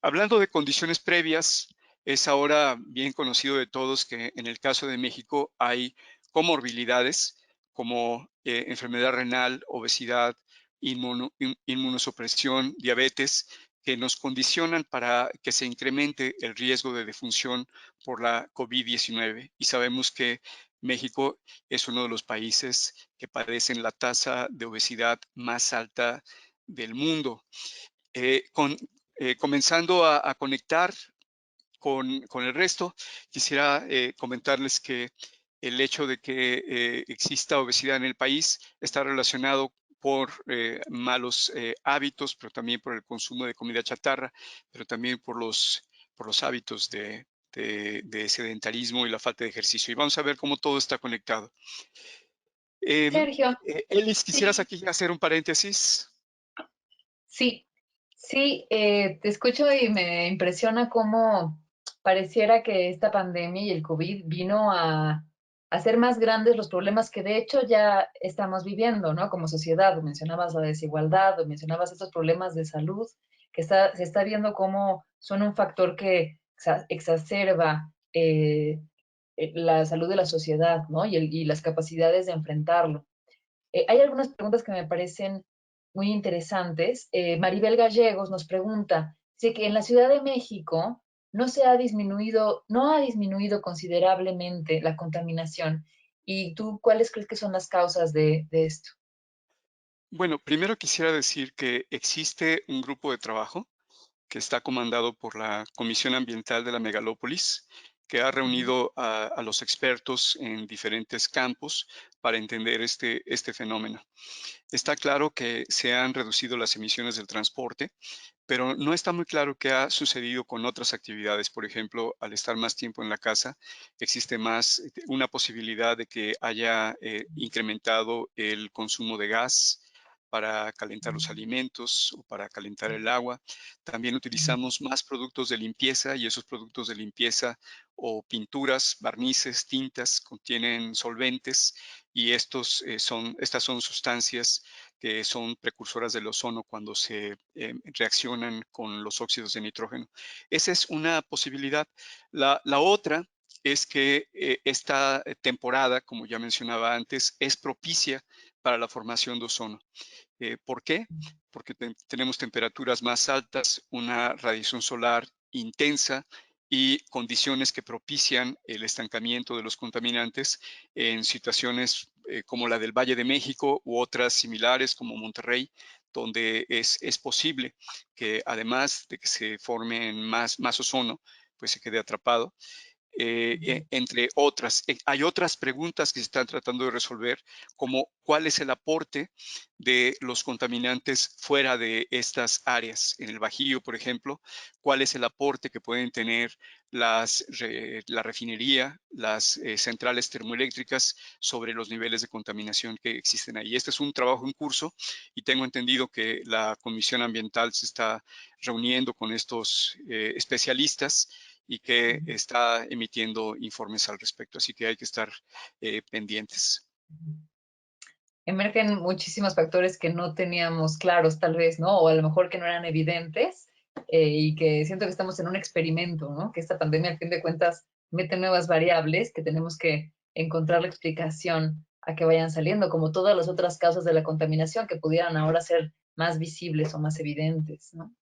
Hablando de condiciones previas, es ahora bien conocido de todos que en el caso de México hay comorbilidades como enfermedad renal, obesidad, inmunosupresión, diabetes, que nos condicionan para que se incremente el riesgo de defunción por la COVID-19. Y sabemos que México es uno de los países que padecen la tasa de obesidad más alta del mundo. Comenzando a conectar con el resto, quisiera comentarles que el hecho de que exista obesidad en el país está relacionado por malos hábitos, pero también por el consumo de comida chatarra, pero también por los hábitos de sedentarismo y la falta de ejercicio. Y vamos a ver cómo todo está conectado. Sergio, Elis, ¿quisieras sí, aquí hacer un paréntesis? sí, sí, te escucho y me impresiona cómo pareciera que esta pandemia y el COVID vino a hacer más grandes los problemas que de hecho ya estamos viviendo, ¿no? Como sociedad, mencionabas la desigualdad, o mencionabas estos problemas de salud, que se está viendo cómo son un factor que exacerba la salud de la sociedad, ¿no? Y las capacidades de enfrentarlo. Hay algunas preguntas que me parecen muy interesantes. Maribel Gallegos nos pregunta, dice que en la Ciudad de México no ha disminuido considerablemente la contaminación. ¿Y tú cuáles crees que son las causas de esto? Bueno, primero quisiera decir que existe un grupo de trabajo que está comandado por la Comisión Ambiental de la Megalópolis, que ha Ujú. reunido a los expertos en diferentes campos para entender este fenómeno. Está claro que se han reducido las emisiones del transporte, pero no está muy claro qué ha sucedido con otras actividades. Por ejemplo, al estar más tiempo en la casa, existe más una posibilidad de que haya incrementado el consumo de gas para calentar los alimentos o para calentar el agua. También utilizamos más productos de limpieza, y esos productos de limpieza o pinturas, barnices, tintas contienen solventes, y estas son sustancias que son precursoras del ozono cuando se reaccionan con los óxidos de nitrógeno. Esa es una posibilidad. La otra es que esta temporada, como ya mencionaba antes, es propicia para la formación de ozono. ¿Por qué? Porque tenemos temperaturas más altas, una radiación solar intensa y condiciones que propician el estancamiento de los contaminantes en situaciones como la del Valle de México u otras similares como Monterrey, donde es posible que además de que se forme más ozono, pues se quede atrapado. Entre otras. Hay otras preguntas que se están tratando de resolver, como cuál es el aporte de los contaminantes fuera de estas áreas. En el Bajío, por ejemplo, cuál es el aporte que pueden tener la refinería, las centrales termoeléctricas sobre los niveles de contaminación que existen ahí. Este es un trabajo en curso y tengo entendido que la Comisión Ambiental se está reuniendo con estos especialistas y que está emitiendo informes al respecto. Así que hay que estar pendientes. Emergen muchísimos factores que no teníamos claros, tal vez, ¿no? O a lo mejor que no eran evidentes y que siento que estamos en un experimento, ¿no? Que esta pandemia, al fin de cuentas, mete nuevas variables que tenemos que encontrar la explicación a que vayan saliendo, como todas las otras causas de la contaminación que pudieran ahora ser más visibles o más evidentes, ¿no?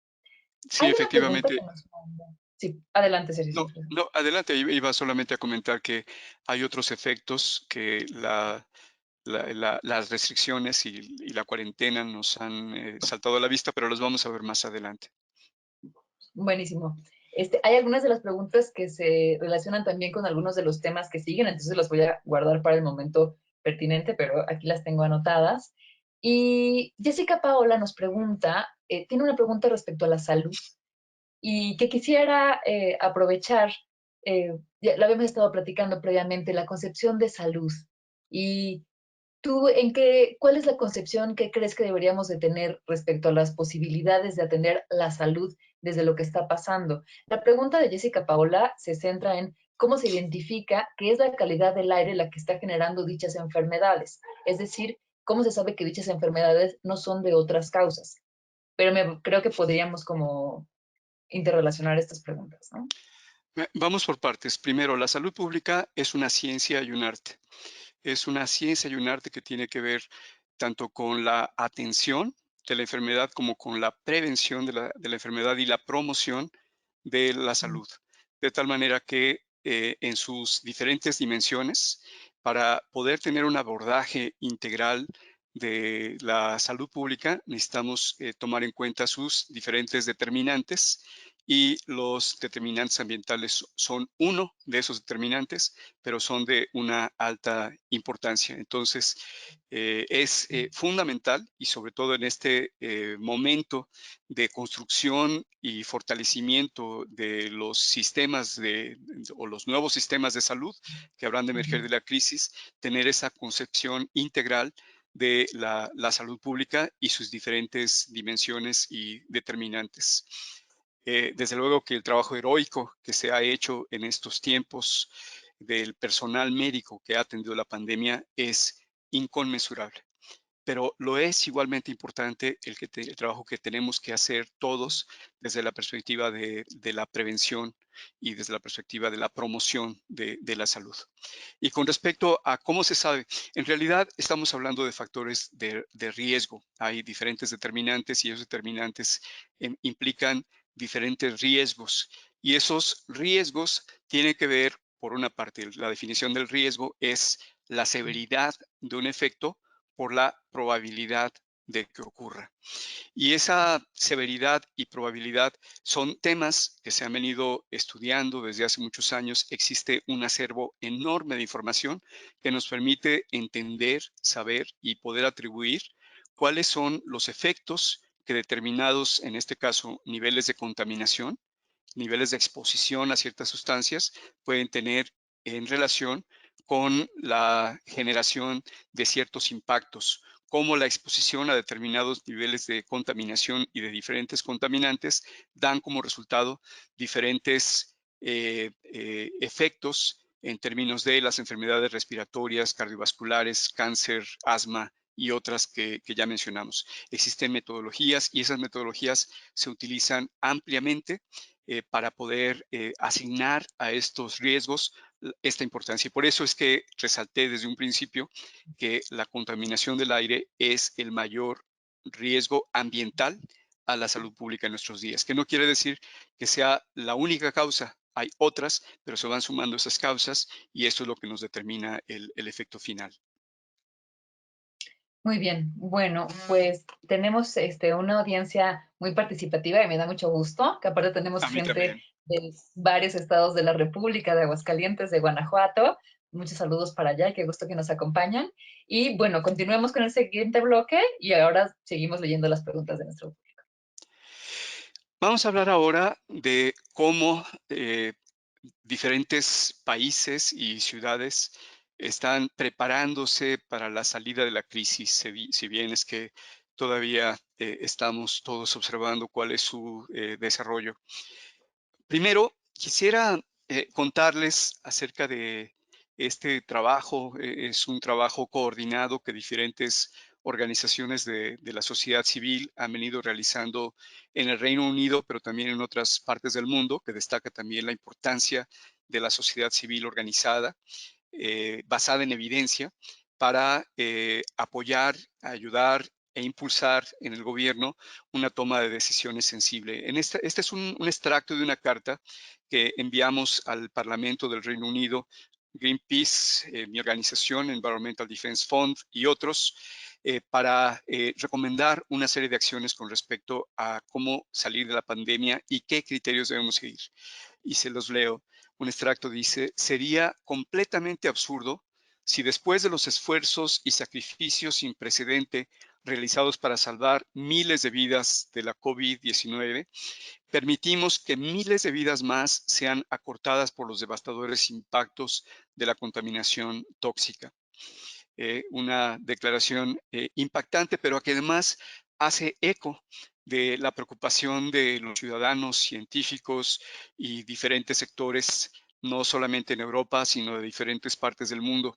Sí, Hay una pregunta efectivamente. que nos manda. Sí, adelante, Sergio. No, adelante. Iba solamente a comentar que hay otros efectos que las restricciones y la cuarentena nos han saltado a la vista, pero los vamos a ver más adelante. Buenísimo. Hay algunas de las preguntas que se relacionan también con algunos de los temas que siguen, entonces las voy a guardar para el momento pertinente, pero aquí las tengo anotadas. Y Jessica Paola nos pregunta, tiene una pregunta respecto a la salud y que quisiera aprovechar, ya lo habíamos estado platicando previamente, la concepción de salud. Y ¿tú cuál es la concepción que crees que deberíamos de tener respecto a las posibilidades de atender la salud desde lo que está pasando? La pregunta de Jessica Paola se centra en cómo se identifica qué es la calidad del aire la que está generando dichas enfermedades. Es decir, cómo se sabe que dichas enfermedades no son de otras causas. Pero creo que podríamos como interrelacionar estas preguntas, ¿no? Vamos por partes. Primero, la salud pública es una ciencia y un arte. Es una ciencia y un arte que tiene que ver tanto con la atención de la enfermedad como con la prevención de la enfermedad y la promoción de la salud. De tal manera que en sus diferentes dimensiones, para poder tener un abordaje integral de la salud pública, necesitamos tomar en cuenta sus diferentes determinantes y los determinantes ambientales son uno de esos determinantes, pero son de una alta importancia. Entonces, es fundamental y sobre todo en este momento de construcción y fortalecimiento de los sistemas o los nuevos sistemas de salud que habrán de emerger de la crisis, tener esa concepción integral de la salud pública y sus diferentes dimensiones y determinantes. Desde luego que el trabajo heroico que se ha hecho en estos tiempos del personal médico que ha atendido la pandemia es inconmensurable. Pero lo es igualmente importante el trabajo que tenemos que hacer todos desde la perspectiva de la prevención y desde la perspectiva de la promoción de la salud. Y con respecto a cómo se sabe, en realidad estamos hablando de factores de riesgo. Hay diferentes determinantes y esos determinantes implican diferentes riesgos. Y esos riesgos tienen que ver, por una parte, la definición del riesgo es la severidad de un efecto por la probabilidad de que ocurra. Y esa severidad y probabilidad son temas que se han venido estudiando desde hace muchos años. Existe un acervo enorme de información que nos permite entender, saber y poder atribuir cuáles son los efectos que determinados, en este caso, niveles de contaminación, niveles de exposición a ciertas sustancias pueden tener en relación con la generación de ciertos impactos, como la exposición a determinados niveles de contaminación y de diferentes contaminantes dan como resultado diferentes efectos en términos de las enfermedades respiratorias, cardiovasculares, cáncer, asma y otras que ya mencionamos. Existen metodologías y esas metodologías se utilizan ampliamente para poder asignar a estos riesgos esta importancia. Y por eso es que resalté desde un principio que la contaminación del aire es el mayor riesgo ambiental a la salud pública en nuestros días, que no quiere decir que sea la única causa. Hay otras, pero se van sumando esas causas y esto es lo que nos determina el efecto final. Muy bien, bueno, pues tenemos una audiencia muy participativa y me da mucho gusto, que aparte tenemos A mí gente también. de varios estados de la República, de Aguascalientes, de Guanajuato. Muchos saludos para allá, qué gusto que nos acompañan. Y bueno, continuemos con el siguiente bloque y ahora seguimos leyendo las preguntas de nuestro público. Vamos a hablar ahora de cómo diferentes países y ciudades están preparándose para la salida de la crisis, si bien es que todavía estamos todos observando cuál es su desarrollo. Primero, quisiera contarles acerca de este trabajo. Es un trabajo coordinado que diferentes organizaciones de la sociedad civil han venido realizando en el Reino Unido, pero también en otras partes del mundo, que destaca también la importancia de la sociedad civil organizada, basada en evidencia, para apoyar, ayudar e impulsar en el gobierno una toma de decisiones sensible. Este es un extracto de una carta que enviamos al Parlamento del Reino Unido, Greenpeace, mi organización, Environmental Defense Fund y otros, para recomendar una serie de acciones con respecto a cómo salir de la pandemia y qué criterios debemos seguir. Y se los leo. Un extracto dice: sería completamente absurdo si después de los esfuerzos y sacrificios sin precedente realizados para salvar miles de vidas de la COVID-19, permitimos que miles de vidas más sean acortadas por los devastadores impactos de la contaminación tóxica. Una declaración impactante, pero que además hace eco de la preocupación de los ciudadanos, científicos y diferentes sectores, no solamente en Europa, sino de diferentes partes del mundo.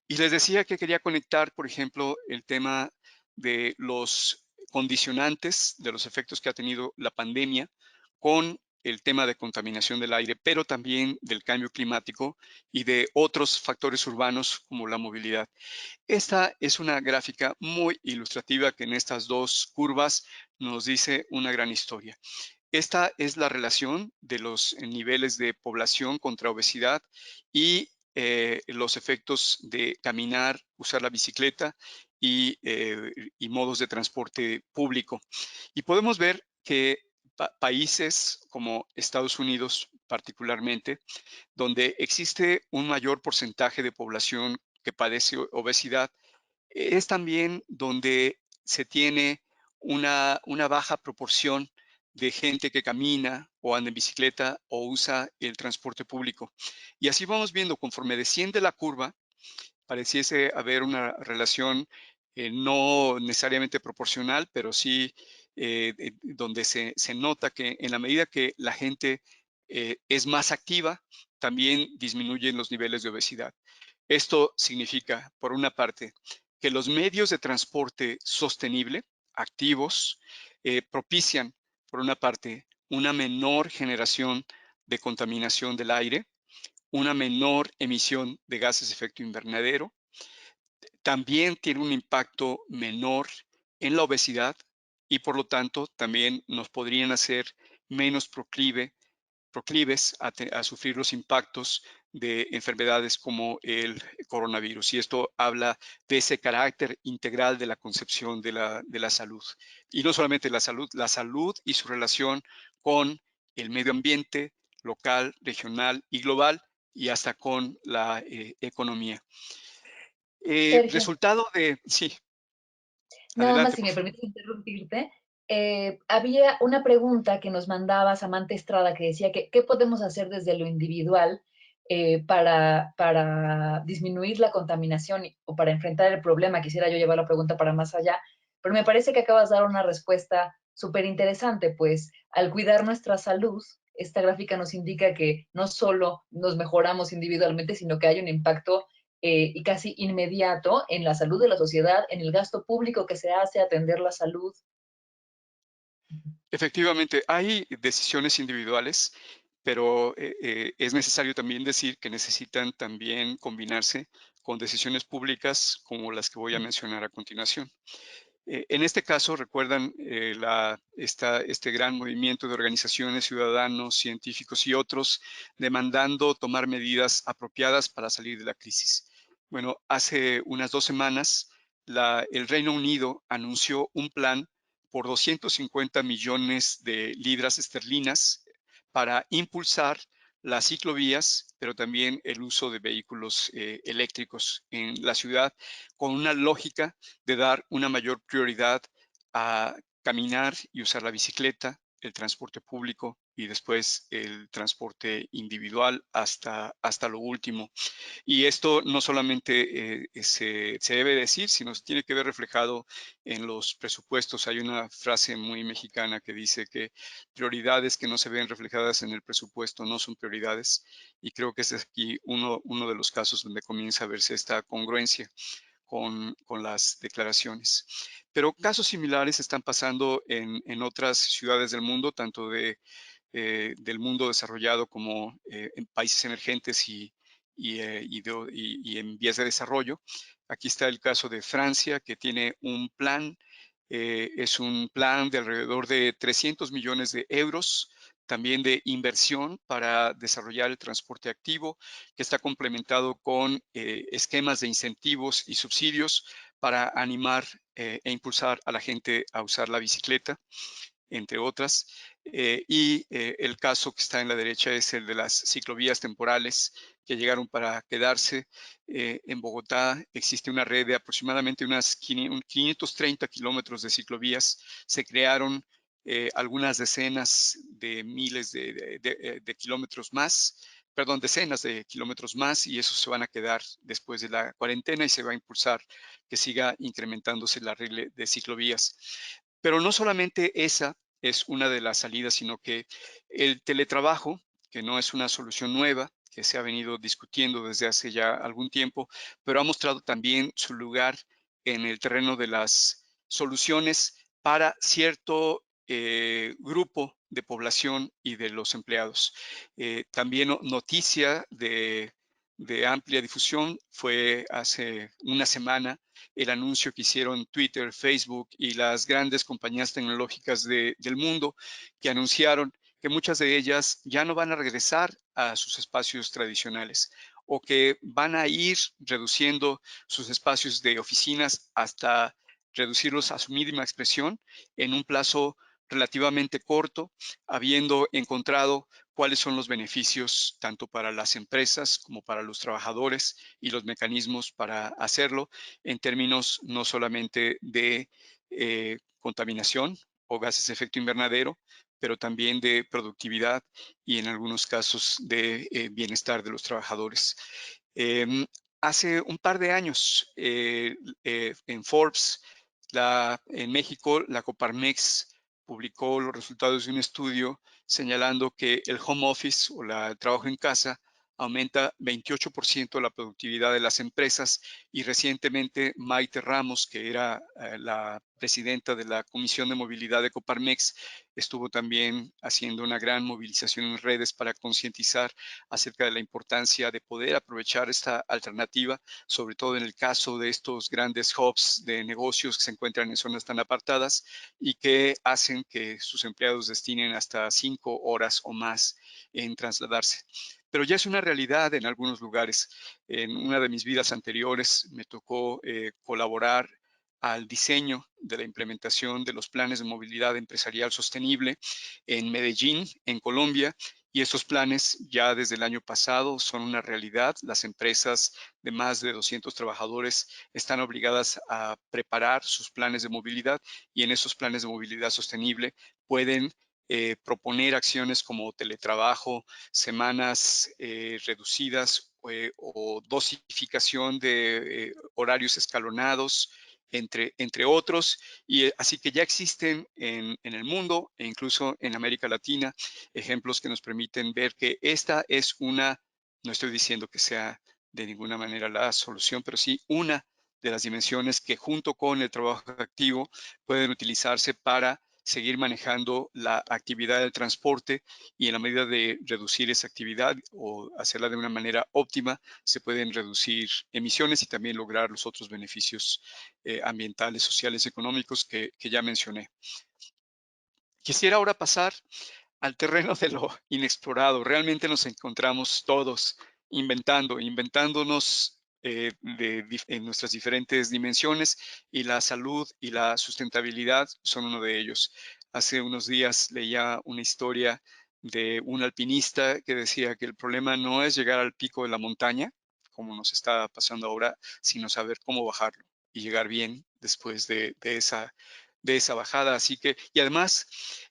Y les decía que quería conectar, por ejemplo, el tema de los condicionantes, de los efectos que ha tenido la pandemia con el tema de contaminación del aire, pero también del cambio climático y de otros factores urbanos como la movilidad. Esta es una gráfica muy ilustrativa que en estas dos curvas nos dice una gran historia. Esta es la relación de los niveles de población contra obesidad y los efectos de caminar, usar la bicicleta y modos de transporte público. Y podemos ver que países como Estados Unidos particularmente, donde existe un mayor porcentaje de población que padece obesidad, es también donde se tiene una baja proporción de gente que camina o anda en bicicleta o usa el transporte público. Y así vamos viendo, conforme desciende la curva, pareciese haber una relación no necesariamente proporcional, pero sí donde se nota que en la medida que la gente es más activa, también disminuyen los niveles de obesidad. Esto significa, por una parte, que los medios de transporte sostenible, activos, propician, por una parte, una menor generación de contaminación del aire, una menor emisión de gases de efecto invernadero, también tiene un impacto menor en la obesidad y por lo tanto también nos podrían hacer menos proclives a sufrir los impactos de enfermedades como el coronavirus. Y esto habla de ese carácter integral de la concepción de la salud. Y no solamente la salud y su relación con el medio ambiente local, regional y global, y hasta con la economía. Sergio, Resultado de... Sí, nada más adelante, si por me favor. permites interrumpirte, había una pregunta que nos mandaba Samantha Estrada que decía que qué podemos hacer desde lo individual para disminuir la contaminación o para enfrentar el problema. Quisiera yo llevar la pregunta para más allá, pero me parece que acabas de dar una respuesta súper interesante, pues al cuidar nuestra salud, esta gráfica nos indica que no solo nos mejoramos individualmente, sino que hay un impacto y casi inmediato en la salud de la sociedad, en el gasto público que se hace atender la salud. Efectivamente, hay decisiones individuales, pero es necesario también decir que necesitan también combinarse con decisiones públicas como las que voy a mencionar a continuación. En este caso, recuerdan este gran movimiento de organizaciones, ciudadanos, científicos y otros demandando tomar medidas apropiadas para salir de la crisis. Bueno, hace unas 2 semanas, el Reino Unido anunció un plan por 250 millones de libras esterlinas para impulsar las ciclovías, pero también el uso de vehículos eléctricos en la ciudad, con una lógica de dar una mayor prioridad a caminar y usar la bicicleta, el transporte público y después el transporte individual hasta lo último. Y esto no solamente se debe decir, sino se tiene que ver reflejado en los presupuestos. Hay una frase muy mexicana que dice que prioridades que no se ven reflejadas en el presupuesto no son prioridades. Y creo que ese es aquí uno de los casos donde comienza a verse esta congruencia con las declaraciones. Pero casos similares están pasando en otras ciudades del mundo, tanto del mundo desarrollado como en países emergentes y en vías de desarrollo. Aquí está el caso de Francia, que tiene un plan, es un plan de alrededor de 300 millones de euros, también de inversión para desarrollar el transporte activo, que está complementado con esquemas de incentivos y subsidios para animar e impulsar a la gente a usar la bicicleta, entre otras. El caso que está en la derecha es el de las ciclovías temporales que llegaron para quedarse. En Bogotá existe una red de aproximadamente unas 530 kilómetros de ciclovías. Se crearon algunas decenas de miles de kilómetros más, perdón, decenas de kilómetros más, y esos se van a quedar después de la cuarentena y se va a impulsar que siga incrementándose la red de ciclovías. Pero no solamente esa es una de las salidas, sino que el teletrabajo, que no es una solución nueva, que se ha venido discutiendo desde hace ya algún tiempo, pero ha mostrado también su lugar en el terreno de las soluciones para cierto grupo de población y de los empleados. También noticia de amplia difusión fue hace una semana el anuncio que hicieron Twitter, Facebook y las grandes compañías tecnológicas del mundo, que anunciaron que muchas de ellas ya no van a regresar a sus espacios tradicionales o que van a ir reduciendo sus espacios de oficinas hasta reducirlos a su mínima expresión en un plazo relativamente corto, habiendo encontrado cuáles son los beneficios tanto para las empresas como para los trabajadores y los mecanismos para hacerlo en términos no solamente de contaminación o gases de efecto invernadero, pero también de productividad y en algunos casos de bienestar de los trabajadores. Hace un par de años en Forbes, en México, la Coparmex publicó los resultados de un estudio señalando que el home office o el trabajo en casa aumenta 28% la productividad de las empresas, y recientemente Maite Ramos, que era la presidenta de la Comisión de Movilidad de Coparmex, estuvo también haciendo una gran movilización en redes para concientizar acerca de la importancia de poder aprovechar esta alternativa, sobre todo en el caso de estos grandes hubs de negocios que se encuentran en zonas tan apartadas y que hacen que sus empleados destinen hasta 5 horas o más en trasladarse. Pero ya es una realidad en algunos lugares. En una de mis vidas anteriores me tocó colaborar al diseño de la implementación de los planes de movilidad empresarial sostenible en Medellín, en Colombia, y estos planes ya desde el año pasado son una realidad. Las empresas de más de 200 trabajadores están obligadas a preparar sus planes de movilidad, y en esos planes de movilidad sostenible pueden proponer acciones como teletrabajo, semanas reducidas o dosificación de horarios escalonados, entre otros. Y así que ya existen en el mundo e incluso en América Latina ejemplos que nos permiten ver que esta es una, no estoy diciendo que sea de ninguna manera la solución, pero sí una de las dimensiones que junto con el trabajo activo pueden utilizarse para seguir manejando la actividad del transporte, y en la medida de reducir esa actividad o hacerla de una manera óptima, se pueden reducir emisiones y también lograr los otros beneficios ambientales, sociales y económicos que ya mencioné. Quisiera ahora pasar al terreno de lo inexplorado. Realmente nos encontramos todos inventándonos en nuestras diferentes dimensiones, y la salud y la sustentabilidad son uno de ellos. Hace unos días leía una historia de un alpinista que decía que el problema no es llegar al pico de la montaña, como nos está pasando ahora, sino saber cómo bajarlo y llegar bien después de esa bajada. Así que, y además,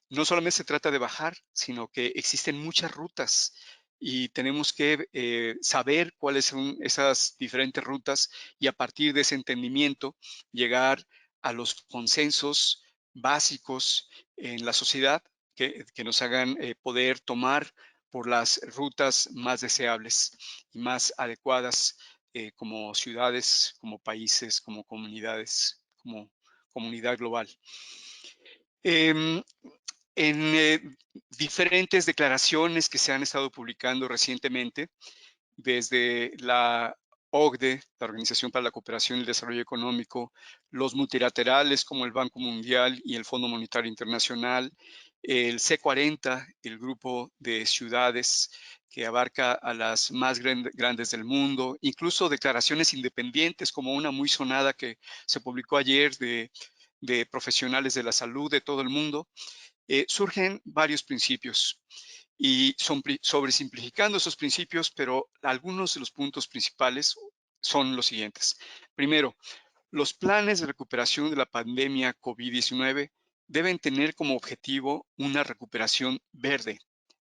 no solamente se trata de bajar, sino que existen muchas rutas y tenemos que saber cuáles son esas diferentes rutas, y a partir de ese entendimiento llegar a los consensos básicos en la sociedad que nos hagan poder tomar por las rutas más deseables y más adecuadas, como ciudades, como países, como comunidades, como comunidad global. Em, en diferentes declaraciones que se han estado publicando recientemente, desde la OCDE, la Organización para la Cooperación y el Desarrollo Económico, los multilaterales como el Banco Mundial y el Fondo Monetario Internacional, el C40, el grupo de ciudades que abarca a las más grandes del mundo, incluso declaraciones independientes como una muy sonada que se publicó ayer de profesionales de la salud de todo el mundo. Surgen varios principios y sobresimplificando esos principios, pero algunos de los puntos principales son los siguientes. Primero, los planes de recuperación de la pandemia COVID-19 deben tener como objetivo una recuperación verde.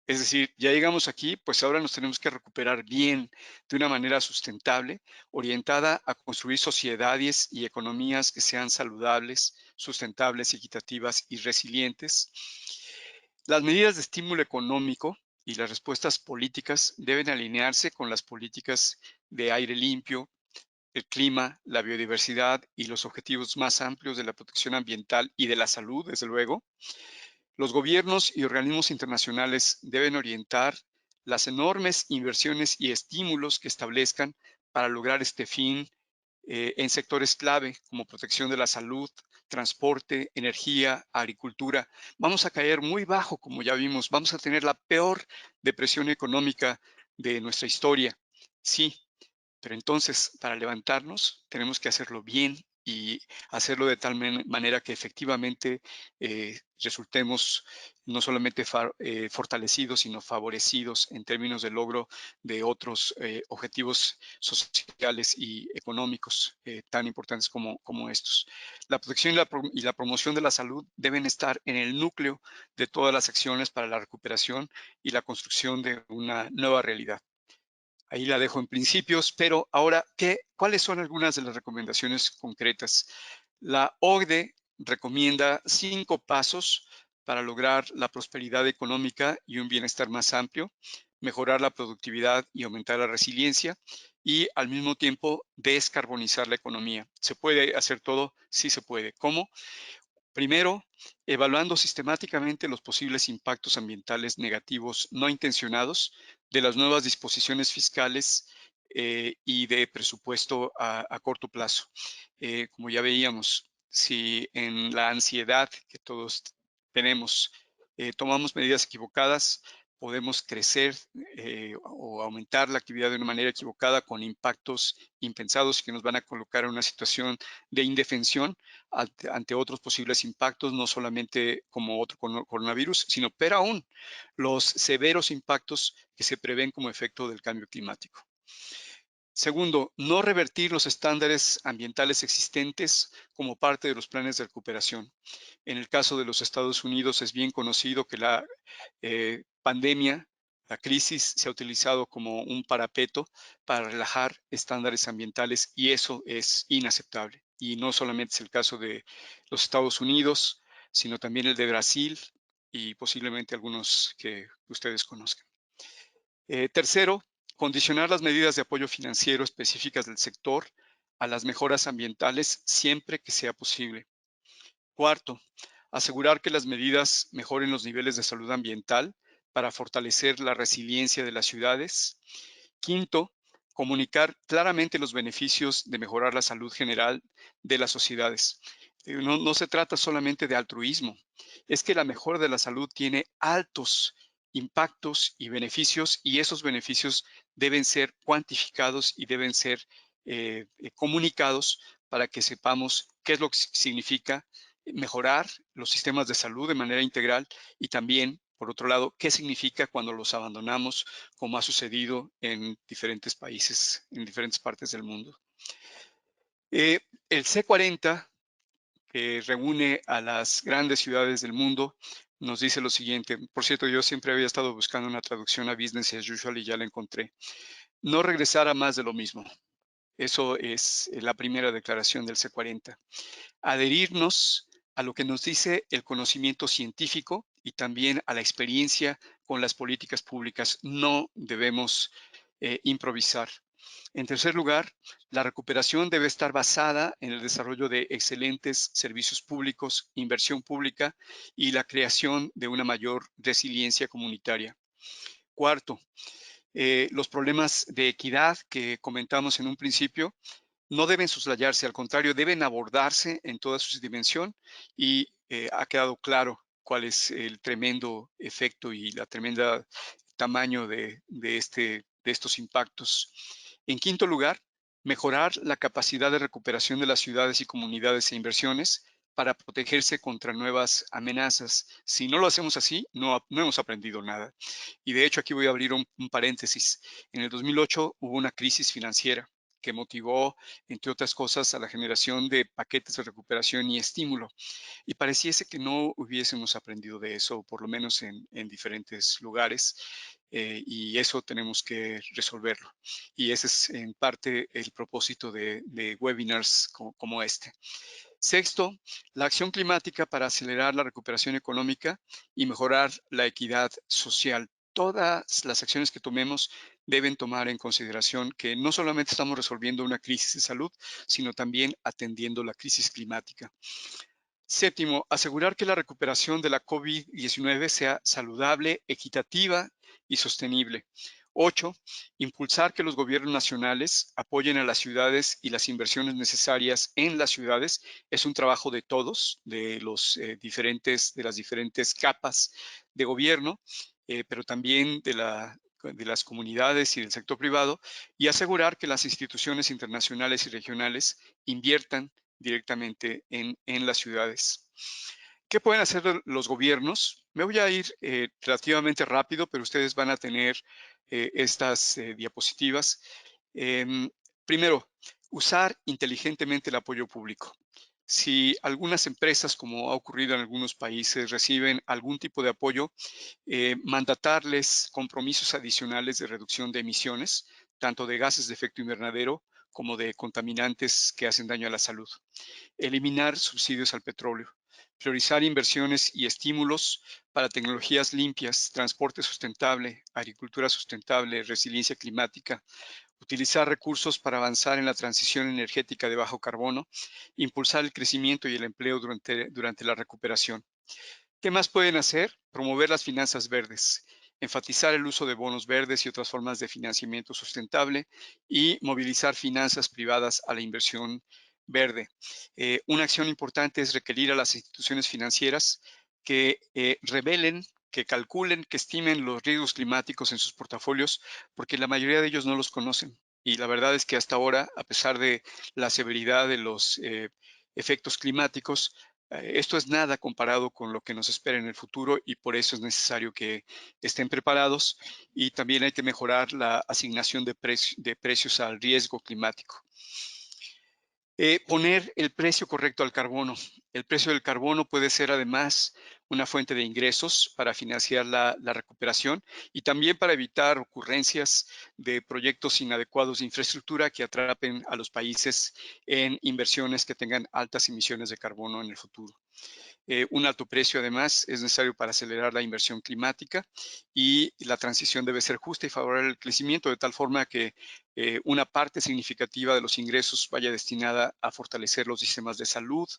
Es decir, ya llegamos aquí, pues ahora nos tenemos que recuperar bien, de una manera sustentable, orientada a construir sociedades y economías que sean saludables, sustentables, equitativas y resilientes. Las medidas de estímulo económico y las respuestas políticas deben alinearse con las políticas de aire limpio, el clima, la biodiversidad y los objetivos más amplios de la protección ambiental y de la salud, desde luego. Los gobiernos y organismos internacionales deben orientar las enormes inversiones y estímulos que establezcan para lograr este fin en sectores clave como protección de la salud, transporte, energía, agricultura. Vamos a caer muy bajo, como ya vimos. Vamos a tener la peor depresión económica de nuestra historia. Sí, pero entonces, para levantarnos, tenemos que hacerlo bien y hacerlo de tal manera que efectivamente resultemos no solamente fortalecidos, sino favorecidos en términos de logro de otros objetivos sociales y económicos tan importantes como estos. La protección y la promoción de la salud deben estar en el núcleo de todas las acciones para la recuperación y la construcción de una nueva realidad. Ahí la dejo en principios, pero ahora, ¿cuáles son algunas de las recomendaciones concretas? La OCDE recomienda 5 pasos para lograr la prosperidad económica y un bienestar más amplio, mejorar la productividad y aumentar la resiliencia, y al mismo tiempo descarbonizar la economía. ¿Se puede hacer todo? Sí se puede. ¿Cómo? Primero, evaluando sistemáticamente los posibles impactos ambientales negativos no intencionados de las nuevas disposiciones fiscales y de presupuesto a corto plazo. Como ya veíamos, si en la ansiedad que todos tenemos tomamos medidas equivocadas, podemos crecer o aumentar la actividad de una manera equivocada con impactos impensados que nos van a colocar en una situación de indefensión ante otros posibles impactos, no solamente como otro coronavirus, sino peor aún, los severos impactos que se prevén como efecto del cambio climático. Segundo, no revertir los estándares ambientales existentes como parte de los planes de recuperación. En el caso de los Estados Unidos es bien conocido que la pandemia, la crisis, se ha utilizado como un parapeto para relajar estándares ambientales, y eso es inaceptable. y no solamente es el caso de los Estados Unidos, sino también el de Brasil y posiblemente algunos que ustedes conozcan. Tercero, condicionar las medidas de apoyo financiero específicas del sector a las mejoras ambientales siempre que sea posible. Cuarto, asegurar que las medidas mejoren los niveles de salud ambiental para fortalecer la resiliencia de las ciudades. Quinto, comunicar claramente los beneficios de mejorar la salud general de las sociedades. No se trata solamente de altruismo, es que la mejora de la salud tiene altos impactos y beneficios, y esos beneficios deben ser cuantificados y deben ser comunicados para que sepamos qué es lo que significa mejorar los sistemas de salud de manera integral y también, por otro lado, qué significa cuando los abandonamos, como ha sucedido en diferentes países, en diferentes partes del mundo. El C40, que reúne a las grandes ciudades del mundo, nos dice lo siguiente. Por cierto, yo siempre había estado buscando una traducción a business as usual y ya la encontré. No regresar a más de lo mismo. Eso es la primera declaración del C40. Adherirnos a lo que nos dice el conocimiento científico y también a la experiencia con las políticas públicas. No debemos improvisar. En tercer lugar, la recuperación debe estar basada en el desarrollo de excelentes servicios públicos, inversión pública y la creación de una mayor resiliencia comunitaria. Cuarto, los problemas de equidad que comentamos en un principio no deben soslayarse, al contrario, deben abordarse en toda su dimensión y ha quedado claro cuál es el tremendo efecto y la tremenda tamaño de estos impactos. En quinto lugar, mejorar la capacidad de recuperación de las ciudades y comunidades e inversiones para protegerse contra nuevas amenazas. Si no lo hacemos así, no hemos aprendido nada. Y de hecho, aquí voy a abrir un paréntesis. En el 2008 hubo una crisis financiera que motivó, entre otras cosas, a la generación de paquetes de recuperación y estímulo. Y pareciese que no hubiésemos aprendido de eso, por lo menos en diferentes lugares, y eso tenemos que resolverlo. Y ese es en parte el propósito de webinars como este. Sexto, la acción climática para acelerar la recuperación económica y mejorar la equidad social. Todas las acciones que tomemos deben tomar en consideración que no solamente estamos resolviendo una crisis de salud, sino también atendiendo la crisis climática. Séptimo, asegurar que la recuperación de la COVID-19 sea saludable, equitativa y sostenible. 8. Impulsar que los gobiernos nacionales apoyen a las ciudades y las inversiones necesarias en las ciudades. Es un trabajo de todos, de las diferentes capas de gobierno, pero también de las comunidades y del sector privado, y asegurar que las instituciones internacionales y regionales inviertan directamente en las ciudades. ¿Qué pueden hacer los gobiernos? Me voy a ir relativamente rápido, pero ustedes van a tener estas diapositivas. Primero, usar inteligentemente el apoyo público. Si algunas empresas, como ha ocurrido en algunos países, reciben algún tipo de apoyo, mandatarles compromisos adicionales de reducción de emisiones, tanto de gases de efecto invernadero como de contaminantes que hacen daño a la salud. Eliminar subsidios al petróleo. Priorizar inversiones y estímulos para tecnologías limpias, transporte sustentable, agricultura sustentable, resiliencia climática. Utilizar recursos para avanzar en la transición energética de bajo carbono. Impulsar el crecimiento y el empleo durante la recuperación. ¿Qué más pueden hacer? Promover las finanzas verdes, enfatizar el uso de bonos verdes y otras formas de financiamiento sustentable y movilizar finanzas privadas a la inversión verde. Una acción importante es requerir a las instituciones financieras que revelen, que calculen, que estimen los riesgos climáticos en sus portafolios, porque la mayoría de ellos no los conocen. Y la verdad es que hasta ahora, a pesar de la severidad de los efectos climáticos, esto es nada comparado con lo que nos espera en el futuro y por eso es necesario que estén preparados, y también hay que mejorar la asignación de precios al riesgo climático. Poner el precio correcto al carbono. El precio del carbono puede ser además una fuente de ingresos para financiar la recuperación y también para evitar ocurrencias de proyectos inadecuados de infraestructura que atrapen a los países en inversiones que tengan altas emisiones de carbono en el futuro. Un alto precio, además, es necesario para acelerar la inversión climática y la transición debe ser justa y favorable al crecimiento, de tal forma que una parte significativa de los ingresos vaya destinada a fortalecer los sistemas de salud,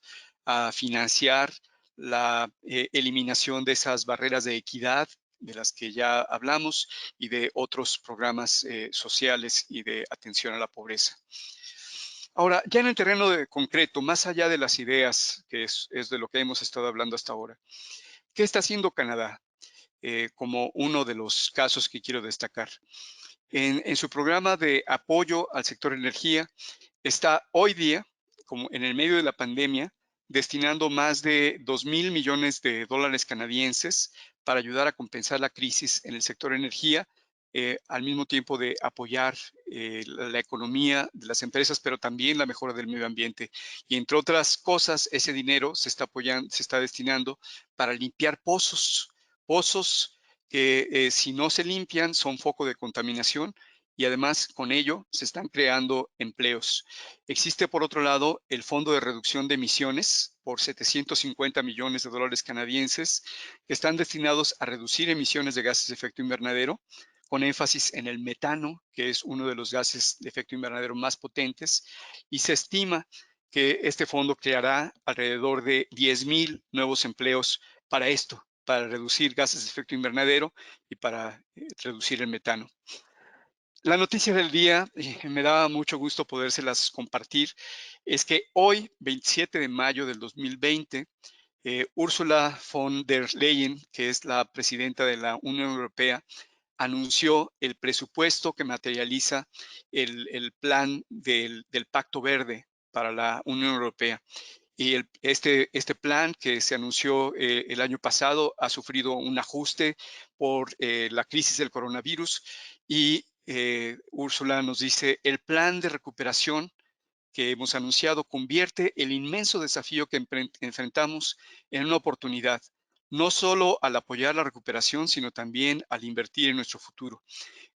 a financiar la eliminación de esas barreras de equidad de las que ya hablamos y de otros programas sociales y de atención a la pobreza. Ahora, ya en el terreno concreto, más allá de las ideas, que es de lo que hemos estado hablando hasta ahora, ¿qué está haciendo Canadá? Como uno de los casos que quiero destacar. En su programa de apoyo al sector energía, está hoy día, como en el medio de la pandemia, destinando más de 2,000 millones de dólares canadienses para ayudar a compensar la crisis en el sector energía, al mismo tiempo de apoyar la economía de las empresas, pero también la mejora del medio ambiente. Y entre otras cosas, ese dinero se está destinando para limpiar pozos que si no se limpian son foco de contaminación y además con ello se están creando empleos. Existe por otro lado el Fondo de Reducción de Emisiones por 750 millones de dólares canadienses que están destinados a reducir emisiones de gases de efecto invernadero con énfasis en el metano, que es uno de los gases de efecto invernadero más potentes, y se estima que este fondo creará alrededor de 10,000 nuevos empleos para esto, para reducir gases de efecto invernadero y para reducir el metano. La noticia del día, me da mucho gusto podérselas compartir, es que hoy, 27 de mayo del 2020, Ursula von der Leyen, que es la presidenta de la Unión Europea, anunció el presupuesto que materializa el plan del Pacto Verde para la Unión Europea. Y este plan que se anunció el año pasado ha sufrido un ajuste por la crisis del coronavirus y Úrsula nos dice, el plan de recuperación que hemos anunciado convierte el inmenso desafío que enfrentamos en una oportunidad, no solo al apoyar la recuperación, sino también al invertir en nuestro futuro.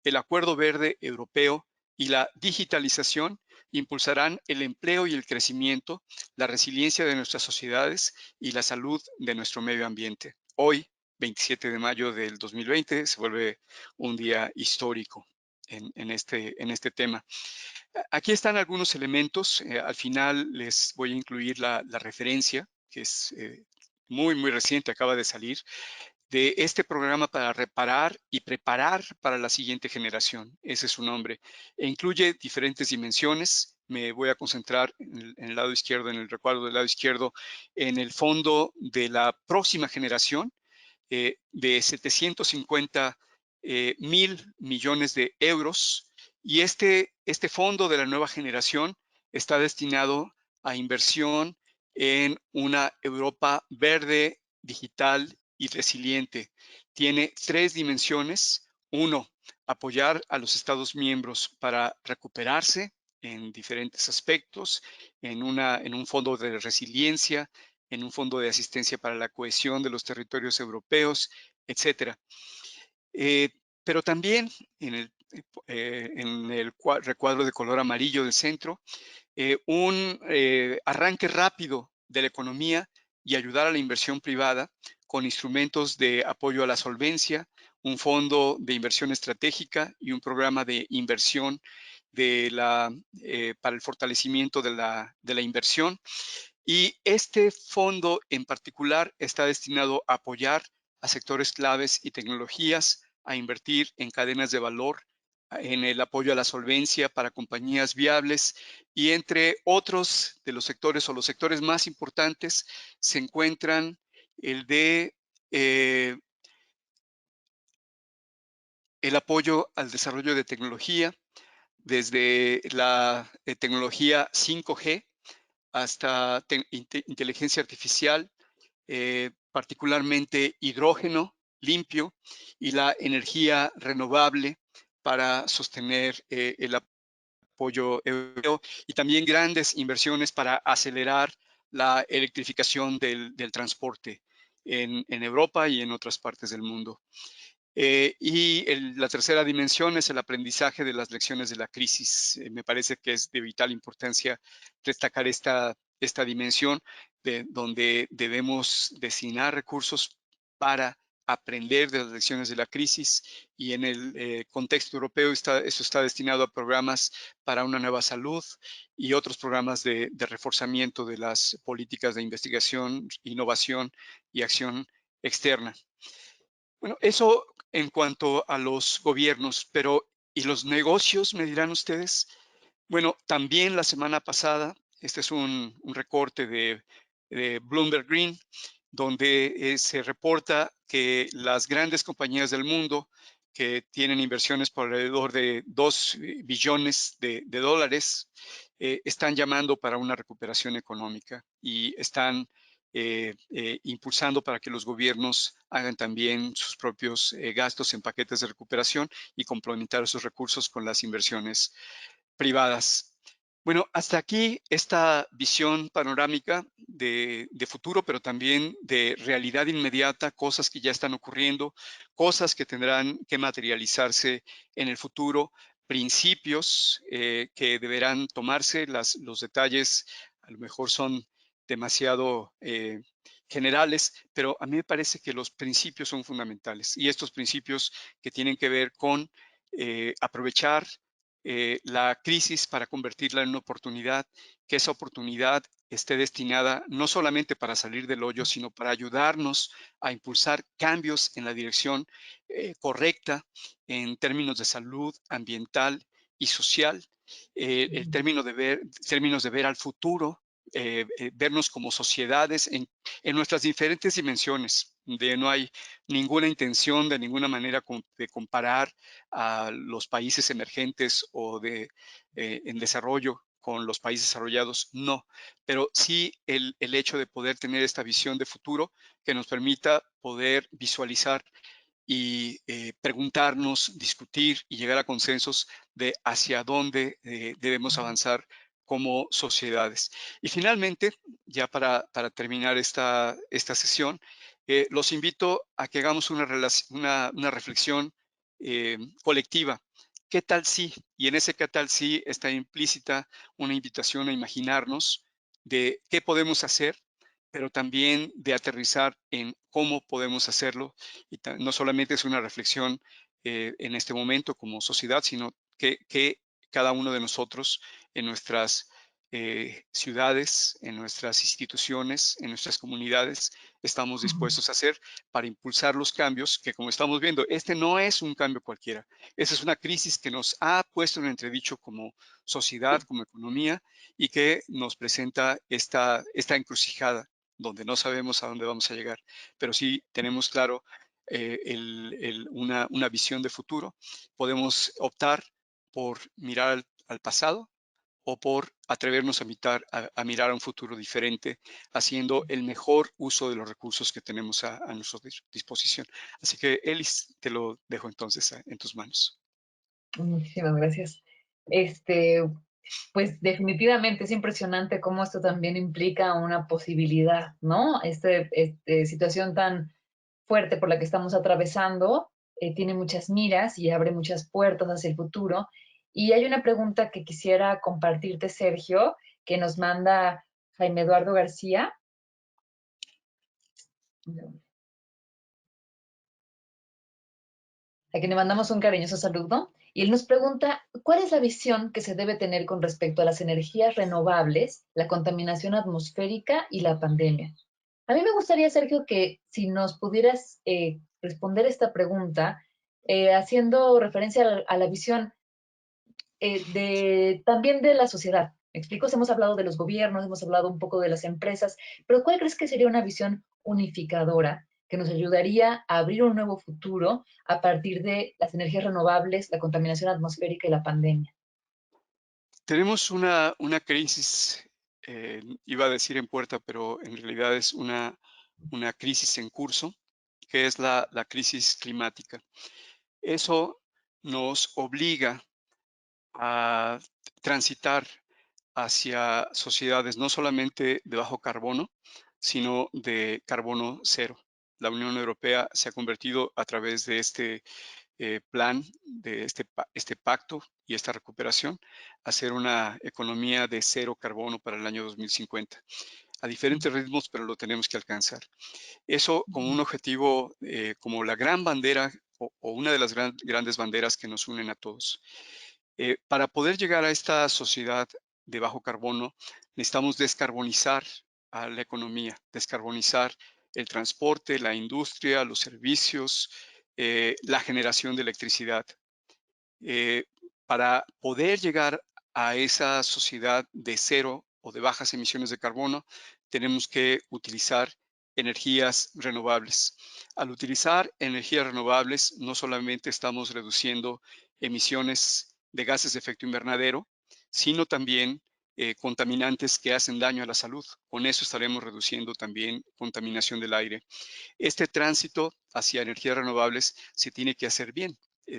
El Acuerdo Verde Europeo y la digitalización impulsarán el empleo y el crecimiento, la resiliencia de nuestras sociedades y la salud de nuestro medio ambiente. Hoy, 27 de mayo del 2020, se vuelve un día histórico en este tema. Aquí están algunos elementos. Al final les voy a incluir la referencia, que es muy reciente, acaba de salir, de este programa para reparar y preparar para la siguiente generación. Ese es su nombre. E incluye diferentes dimensiones. Me voy a concentrar en el lado izquierdo, en el recuadro del lado izquierdo, en el fondo de la próxima generación, de 750 mil millones de euros. Y este fondo de la nueva generación está destinado a inversión en una Europa verde, digital y resiliente. Tiene 3 dimensiones. 1, apoyar a los Estados miembros para recuperarse en diferentes aspectos, en un fondo de resiliencia, en un fondo de asistencia para la cohesión de los territorios europeos, etcétera. Pero también en el recuadro de color amarillo del centro, un arranque rápido de la economía y ayudar a la inversión privada con instrumentos de apoyo a la solvencia, un fondo de inversión estratégica y un programa de inversión para el fortalecimiento de la inversión. Y este fondo en particular está destinado a apoyar a sectores claves y tecnologías, a invertir en cadenas de valor, en el apoyo a la solvencia para compañías viables y entre otros de los sectores o los sectores más importantes se encuentran el de el apoyo al desarrollo de tecnología, desde la tecnología 5G hasta inteligencia artificial, particularmente hidrógeno limpio y la energía renovable para sostener el apoyo europeo y también grandes inversiones para acelerar la electrificación del transporte. en Europa y en otras partes del mundo. La tercera dimensión es el aprendizaje de las lecciones de la crisis. Me parece que es de vital importancia destacar esta dimensión donde debemos destinar recursos para aprender de las lecciones de la crisis, y en el contexto europeo eso está destinado a programas para una nueva salud y otros programas de reforzamiento de las políticas de investigación, innovación y acción externa. Bueno, eso en cuanto a los gobiernos, pero ¿y los negocios, me dirán ustedes? Bueno, también la semana pasada, este es un recorte de Bloomberg Green, donde se reporta que las grandes compañías del mundo que tienen inversiones por alrededor de 2 billones de dólares, están llamando para una recuperación económica y están impulsando para que los gobiernos hagan también sus propios gastos en paquetes de recuperación y complementar esos recursos con las inversiones privadas. Bueno, hasta aquí esta visión panorámica de futuro, pero también de realidad inmediata, cosas que ya están ocurriendo, cosas que tendrán que materializarse en el futuro, principios que deberán tomarse. Los detalles a lo mejor son demasiado generales, pero a mí me parece que los principios son fundamentales, y estos principios que tienen que ver con aprovechar la crisis para convertirla en una oportunidad, que esa oportunidad esté destinada no solamente para salir del hoyo, sino para ayudarnos a impulsar cambios en la dirección correcta en términos de salud ambiental y social, términos de ver al futuro, vernos como sociedades en nuestras diferentes dimensiones, de no hay ninguna intención de ninguna manera de comparar a los países emergentes o en desarrollo con los países desarrollados, no, pero sí el hecho de poder tener esta visión de futuro que nos permita poder visualizar y preguntarnos, discutir y llegar a consensos de hacia dónde debemos avanzar como sociedades. Y finalmente, ya para terminar esta sesión, los invito a que hagamos una reflexión colectiva. ¿Qué tal si? Y en ese qué tal si está implícita una invitación a imaginarnos de qué podemos hacer, pero también de aterrizar en cómo podemos hacerlo. Y no solamente es una reflexión en este momento como sociedad, sino que cada uno de nosotros en nuestras ciudades, en nuestras instituciones, en nuestras comunidades, estamos dispuestos a hacer para impulsar los cambios que, como estamos viendo, este no es un cambio cualquiera. Esta es una crisis que nos ha puesto en entredicho como sociedad, como economía, y que nos presenta esta encrucijada donde no sabemos a dónde vamos a llegar, pero sí tenemos claro una visión de futuro. Podemos optar por mirar al pasado o por atrevernos a mirar a un futuro diferente, haciendo el mejor uso de los recursos que tenemos a nuestra disposición. Así que, Elis, te lo dejo entonces en tus manos. Muchísimas gracias. Pues definitivamente es impresionante cómo esto también implica una posibilidad, ¿no? Situación tan fuerte por la que estamos atravesando tiene muchas miras y abre muchas puertas hacia el futuro. Y hay una pregunta que quisiera compartirte, Sergio, que nos manda Jaime Eduardo García. A quien le mandamos un cariñoso saludo. Y él nos pregunta, ¿cuál es la visión que se debe tener con respecto a las energías renovables, la contaminación atmosférica y la pandemia? A mí me gustaría, Sergio, que si nos pudieras responder esta pregunta, haciendo referencia a la visión también de la sociedad. ¿Me explico? Hemos hablado de los gobiernos, hemos hablado un poco de las empresas, pero ¿cuál crees que sería una visión unificadora que nos ayudaría a abrir un nuevo futuro a partir de las energías renovables, la contaminación atmosférica y la pandemia? Tenemos una crisis, iba a decir en puerta, pero en realidad es una crisis en curso, que es la crisis climática. Eso nos obliga a transitar hacia sociedades no solamente de bajo carbono, sino de carbono cero. la Unión Europea se ha convertido a través de este plan, de este pacto y esta recuperación, a ser una economía de cero carbono para el año 2050. A diferentes ritmos, pero lo tenemos que alcanzar. Eso como un objetivo, como la gran bandera o una de las grandes banderas que nos unen a todos. Para poder llegar a esta sociedad de bajo carbono, necesitamos descarbonizar a la economía, descarbonizar el transporte, la industria, los servicios, la generación de electricidad. Eh, para poder llegar a esa sociedad de cero o de bajas emisiones de carbono, tenemos que utilizar energías renovables. Al utilizar energías renovables, no solamente estamos reduciendo emisiones de gases de efecto invernadero, sino también contaminantes que hacen daño a la salud. Con eso estaremos reduciendo también contaminación del aire. Este tránsito hacia energías renovables se tiene que hacer bien.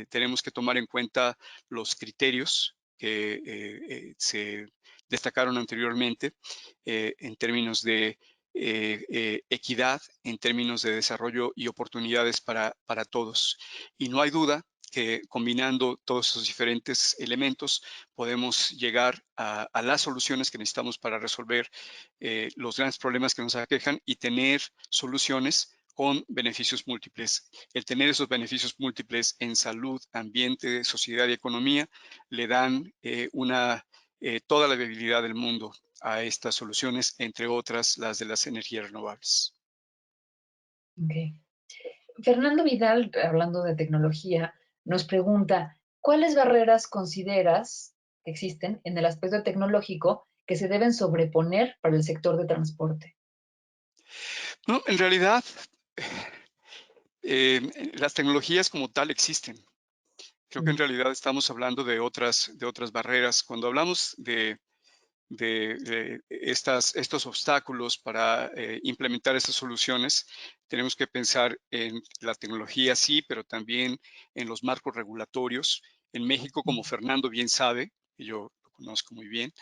Tenemos que tomar en cuenta los criterios que se destacaron anteriormente en términos de equidad, en términos de desarrollo y oportunidades para todos. Y no hay duda que combinando todos esos diferentes elementos podemos llegar a las soluciones que necesitamos para resolver los grandes problemas que nos aquejan y tener soluciones con beneficios múltiples. El tener esos beneficios múltiples en salud, ambiente, sociedad y economía le dan toda la viabilidad del mundo a estas soluciones, entre otras las de las energías renovables. Okay. Fernando Vidal, hablando de tecnología, nos pregunta, ¿cuáles barreras consideras que existen en el aspecto tecnológico que se deben sobreponer para el sector de transporte? No, en realidad, las tecnologías como tal existen. Creo que en realidad estamos hablando de otras barreras. Cuando hablamos de estos obstáculos para implementar estas soluciones, tenemos que pensar en la tecnología, sí, pero también en los marcos regulatorios. En México, como Fernando bien sabe, y yo lo conozco muy bien,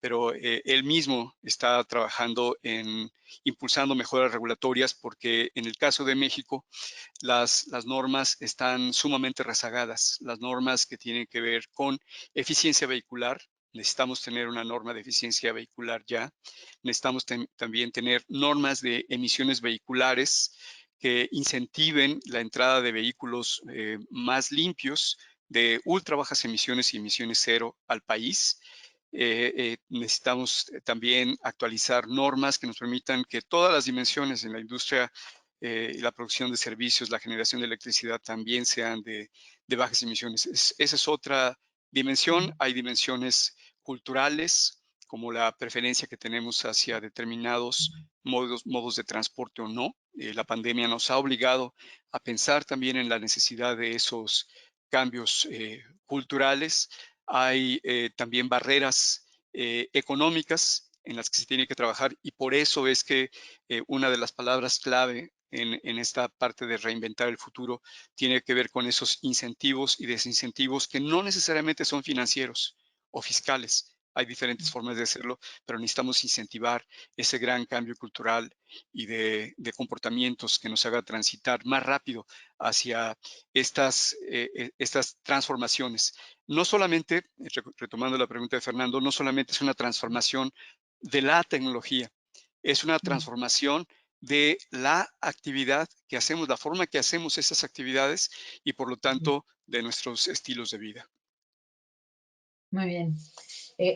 pero él mismo está trabajando en impulsando mejoras regulatorias porque en el caso de México, las normas están sumamente rezagadas. Las normas que tienen que ver con eficiencia vehicular, necesitamos tener una norma de eficiencia vehicular ya. Necesitamos también tener normas de emisiones vehiculares que incentiven la entrada de vehículos más limpios, de ultra bajas emisiones y emisiones cero al país. Necesitamos también actualizar normas que nos permitan que todas las dimensiones en la industria y la producción de servicios, la generación de electricidad también sean de bajas emisiones. Esa es otra dimensión. Hay dimensiones culturales, como la preferencia que tenemos hacia determinados modos de transporte o no. La pandemia nos ha obligado a pensar también en la necesidad de esos cambios culturales. Hay también barreras económicas en las que se tiene que trabajar y por eso es que una de las palabras clave en esta parte de reinventar el futuro tiene que ver con esos incentivos y desincentivos que no necesariamente son financieros o fiscales. Hay diferentes formas de hacerlo, pero necesitamos incentivar ese gran cambio cultural y de comportamientos que nos haga transitar más rápido hacia estas transformaciones. No solamente, retomando la pregunta de Fernando, no solamente es una transformación de la tecnología, es una transformación de la actividad que hacemos, la forma que hacemos esas actividades y por lo tanto de nuestros estilos de vida. Muy bien.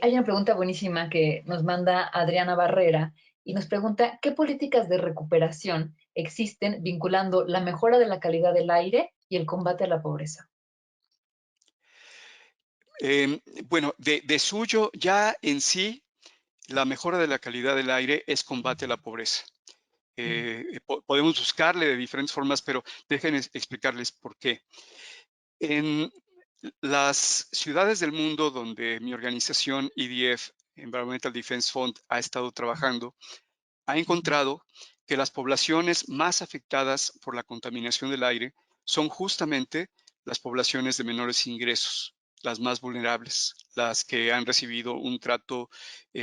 Hay una pregunta buenísima que nos manda Adriana Barrera y nos pregunta, ¿qué políticas de recuperación existen vinculando la mejora de la calidad del aire y el combate a la pobreza? Bueno, de suyo ya en sí, la mejora de la calidad del aire es combate a la pobreza. Podemos buscarle de diferentes formas, pero déjenme explicarles por qué. En las ciudades del mundo donde mi organización EDF, Environmental Defense Fund, ha estado trabajando, ha encontrado que las poblaciones más afectadas por la contaminación del aire son justamente las poblaciones de menores ingresos. las más vulnerables, las que han recibido un trato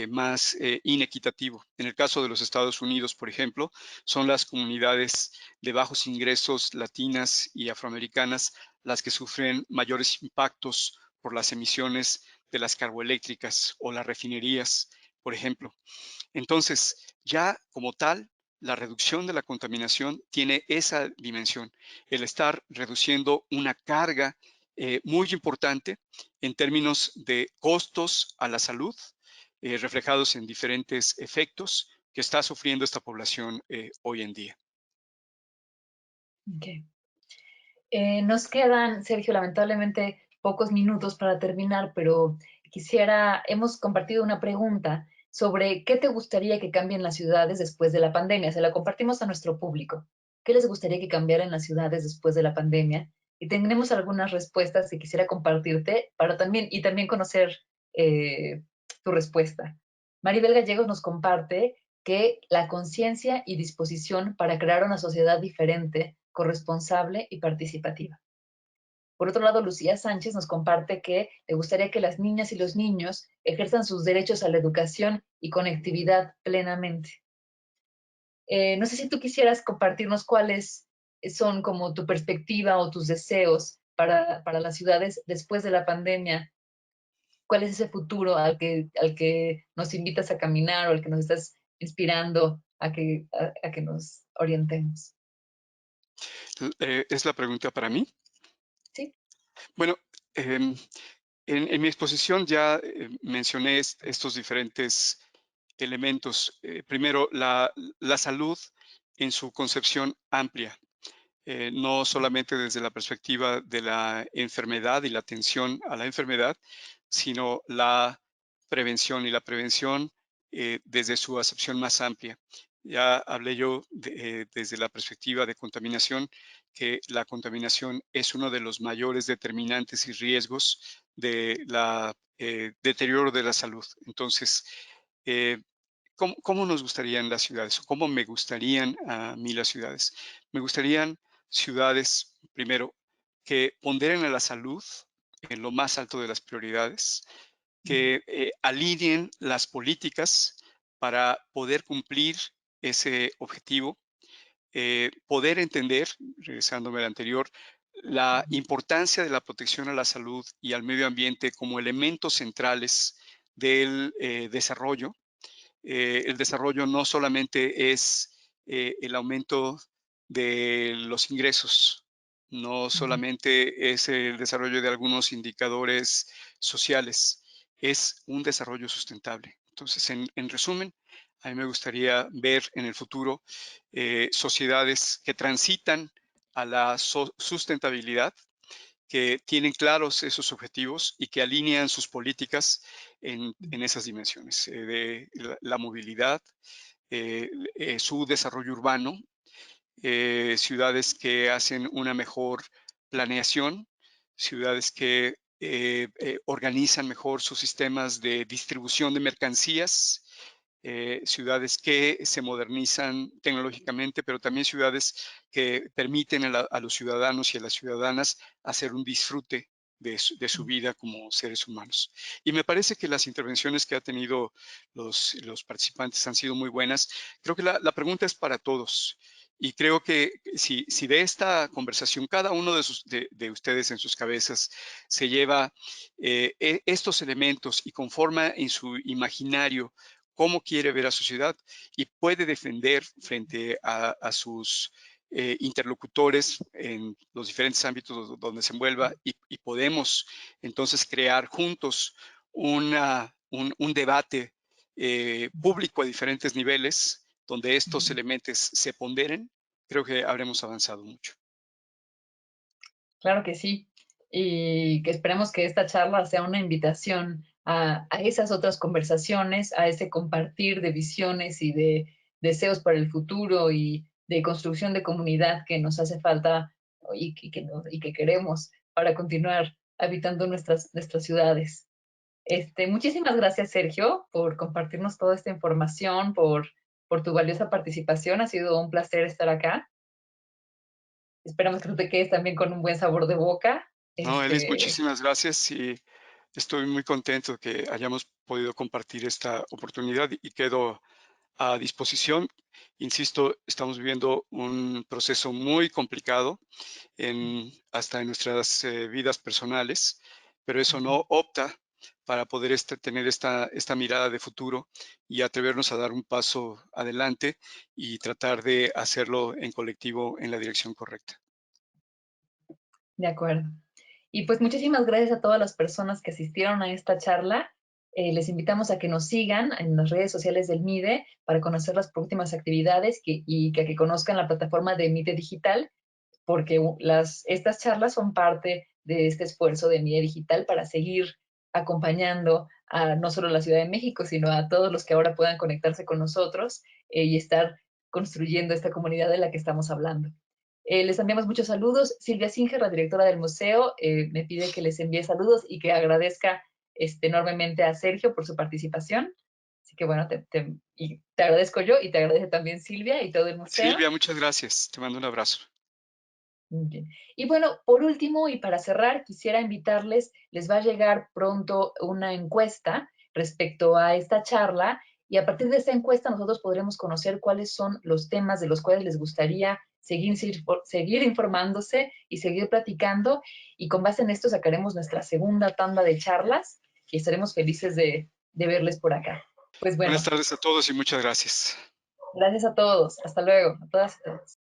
más inequitativo. En el caso de los Estados Unidos, por ejemplo, son las comunidades de bajos ingresos latinas y afroamericanas las que sufren mayores impactos por las emisiones de las carboeléctricas o las refinerías, por ejemplo. Entonces, ya como tal, la reducción de la contaminación tiene esa dimensión, el estar reduciendo una carga muy importante en términos de costos a la salud, reflejados en diferentes efectos que está sufriendo esta población hoy en día. Okay. Nos quedan, Sergio, lamentablemente pocos minutos para terminar, pero hemos compartido una pregunta sobre qué te gustaría que cambien las ciudades después de la pandemia. Se la compartimos a nuestro público. ¿Qué les gustaría que cambiara en las ciudades después de la pandemia? Y tenemos algunas respuestas que quisiera compartirte y también conocer tu respuesta. Maribel Gallegos nos comparte que la conciencia y disposición para crear una sociedad diferente, corresponsable y participativa. Por otro lado, Lucía Sánchez nos comparte que le gustaría que las niñas y los niños ejerzan sus derechos a la educación y conectividad plenamente. No sé si tú quisieras compartirnos cuáles son como tu perspectiva o tus deseos para las ciudades después de la pandemia. ¿Cuál es ese futuro al que nos invitas a caminar o al que nos estás inspirando a que nos orientemos? ¿Es la pregunta para mí? Sí. Bueno, en mi exposición ya mencioné estos diferentes elementos. Primero, la salud en su concepción amplia, no solamente desde la perspectiva de la enfermedad y la atención a la enfermedad, sino la prevención y la prevención desde su acepción más amplia. Ya hablé yo desde la perspectiva de contaminación, que la contaminación es uno de los mayores determinantes y riesgos de la deterioro de la salud. Entonces, eh, ¿cómo nos gustarían las ciudades? ¿O cómo me gustarían a mí las ciudades? Me gustarían ciudades, primero, que ponderen a la salud en lo más alto de las prioridades, que alineen las políticas para poder cumplir ese objetivo, poder entender, regresándome al anterior, la importancia de la protección a la salud y al medio ambiente como elementos centrales del desarrollo. El desarrollo no solamente es el aumento de los ingresos, no solamente es el desarrollo de algunos indicadores sociales, es un desarrollo sustentable. Entonces, en resumen, a mí me gustaría ver en el futuro sociedades que transitan a la sustentabilidad, que tienen claros esos objetivos y que alinean sus políticas en esas dimensiones, de la movilidad, su desarrollo urbano, ciudades que hacen una mejor planeación, ciudades que organizan mejor sus sistemas de distribución de mercancías, ciudades que se modernizan tecnológicamente, pero también ciudades que permiten a los ciudadanos y a las ciudadanas hacer un disfrute de su vida como seres humanos. Y me parece que las intervenciones que han tenido los participantes han sido muy buenas. Creo que la pregunta es para todos. Y creo que si de esta conversación cada uno de ustedes en sus cabezas se lleva estos elementos y conforma en su imaginario cómo quiere ver a su ciudad y puede defender frente a sus interlocutores en los diferentes ámbitos donde se envuelva y podemos entonces crear juntos un debate público a diferentes niveles donde estos elementos se ponderen, creo que habremos avanzado mucho. Claro que sí. Y que esperemos que esta charla sea una invitación a esas otras conversaciones, a ese compartir de visiones y de deseos para el futuro y de construcción de comunidad que nos hace falta y que queremos para continuar habitando nuestras ciudades. Muchísimas gracias, Sergio, por compartirnos toda esta información, por tu valiosa participación. Ha sido un placer estar acá. Esperamos que tú te quedes también con un buen sabor de boca No, Elis, Este, muchísimas gracias y estoy muy contento que hayamos podido compartir esta oportunidad y quedo a disposición. Insisto, estamos viviendo un proceso muy complicado hasta en nuestras vidas personales, pero eso no opta para poder tener esta mirada de futuro y atrevernos a dar un paso adelante y tratar de hacerlo en colectivo en la dirección correcta. de acuerdo. Y pues muchísimas gracias a todas las personas que asistieron a esta charla. Les invitamos a que nos sigan en las redes sociales del MIDE para conocer las próximas actividades y que conozcan la plataforma de MIDE Digital, porque estas charlas son parte de este esfuerzo de MIDE Digital para seguir acompañando a no solo la Ciudad de México, sino a todos los que ahora puedan conectarse con nosotros y estar construyendo esta comunidad de la que estamos hablando. Les enviamos muchos saludos. Silvia Singer, la directora del museo, me pide que les envíe saludos y que agradezca enormemente a Sergio por su participación. Así que bueno, te agradezco yo y te agradece también Silvia y todo el museo. Silvia, muchas gracias. Te mando un abrazo. Muy bien. Y bueno, por último y para cerrar, quisiera invitarles, les va a llegar pronto una encuesta respecto a esta charla y a partir de esta encuesta nosotros podremos conocer cuáles son los temas de los cuales les gustaría seguir informándose y seguir platicando y con base en esto sacaremos nuestra segunda tanda de charlas y estaremos felices de verles por acá. Pues Buenas bueno, tardes a todos y muchas gracias. gracias a todos. Hasta luego. A todas y todos.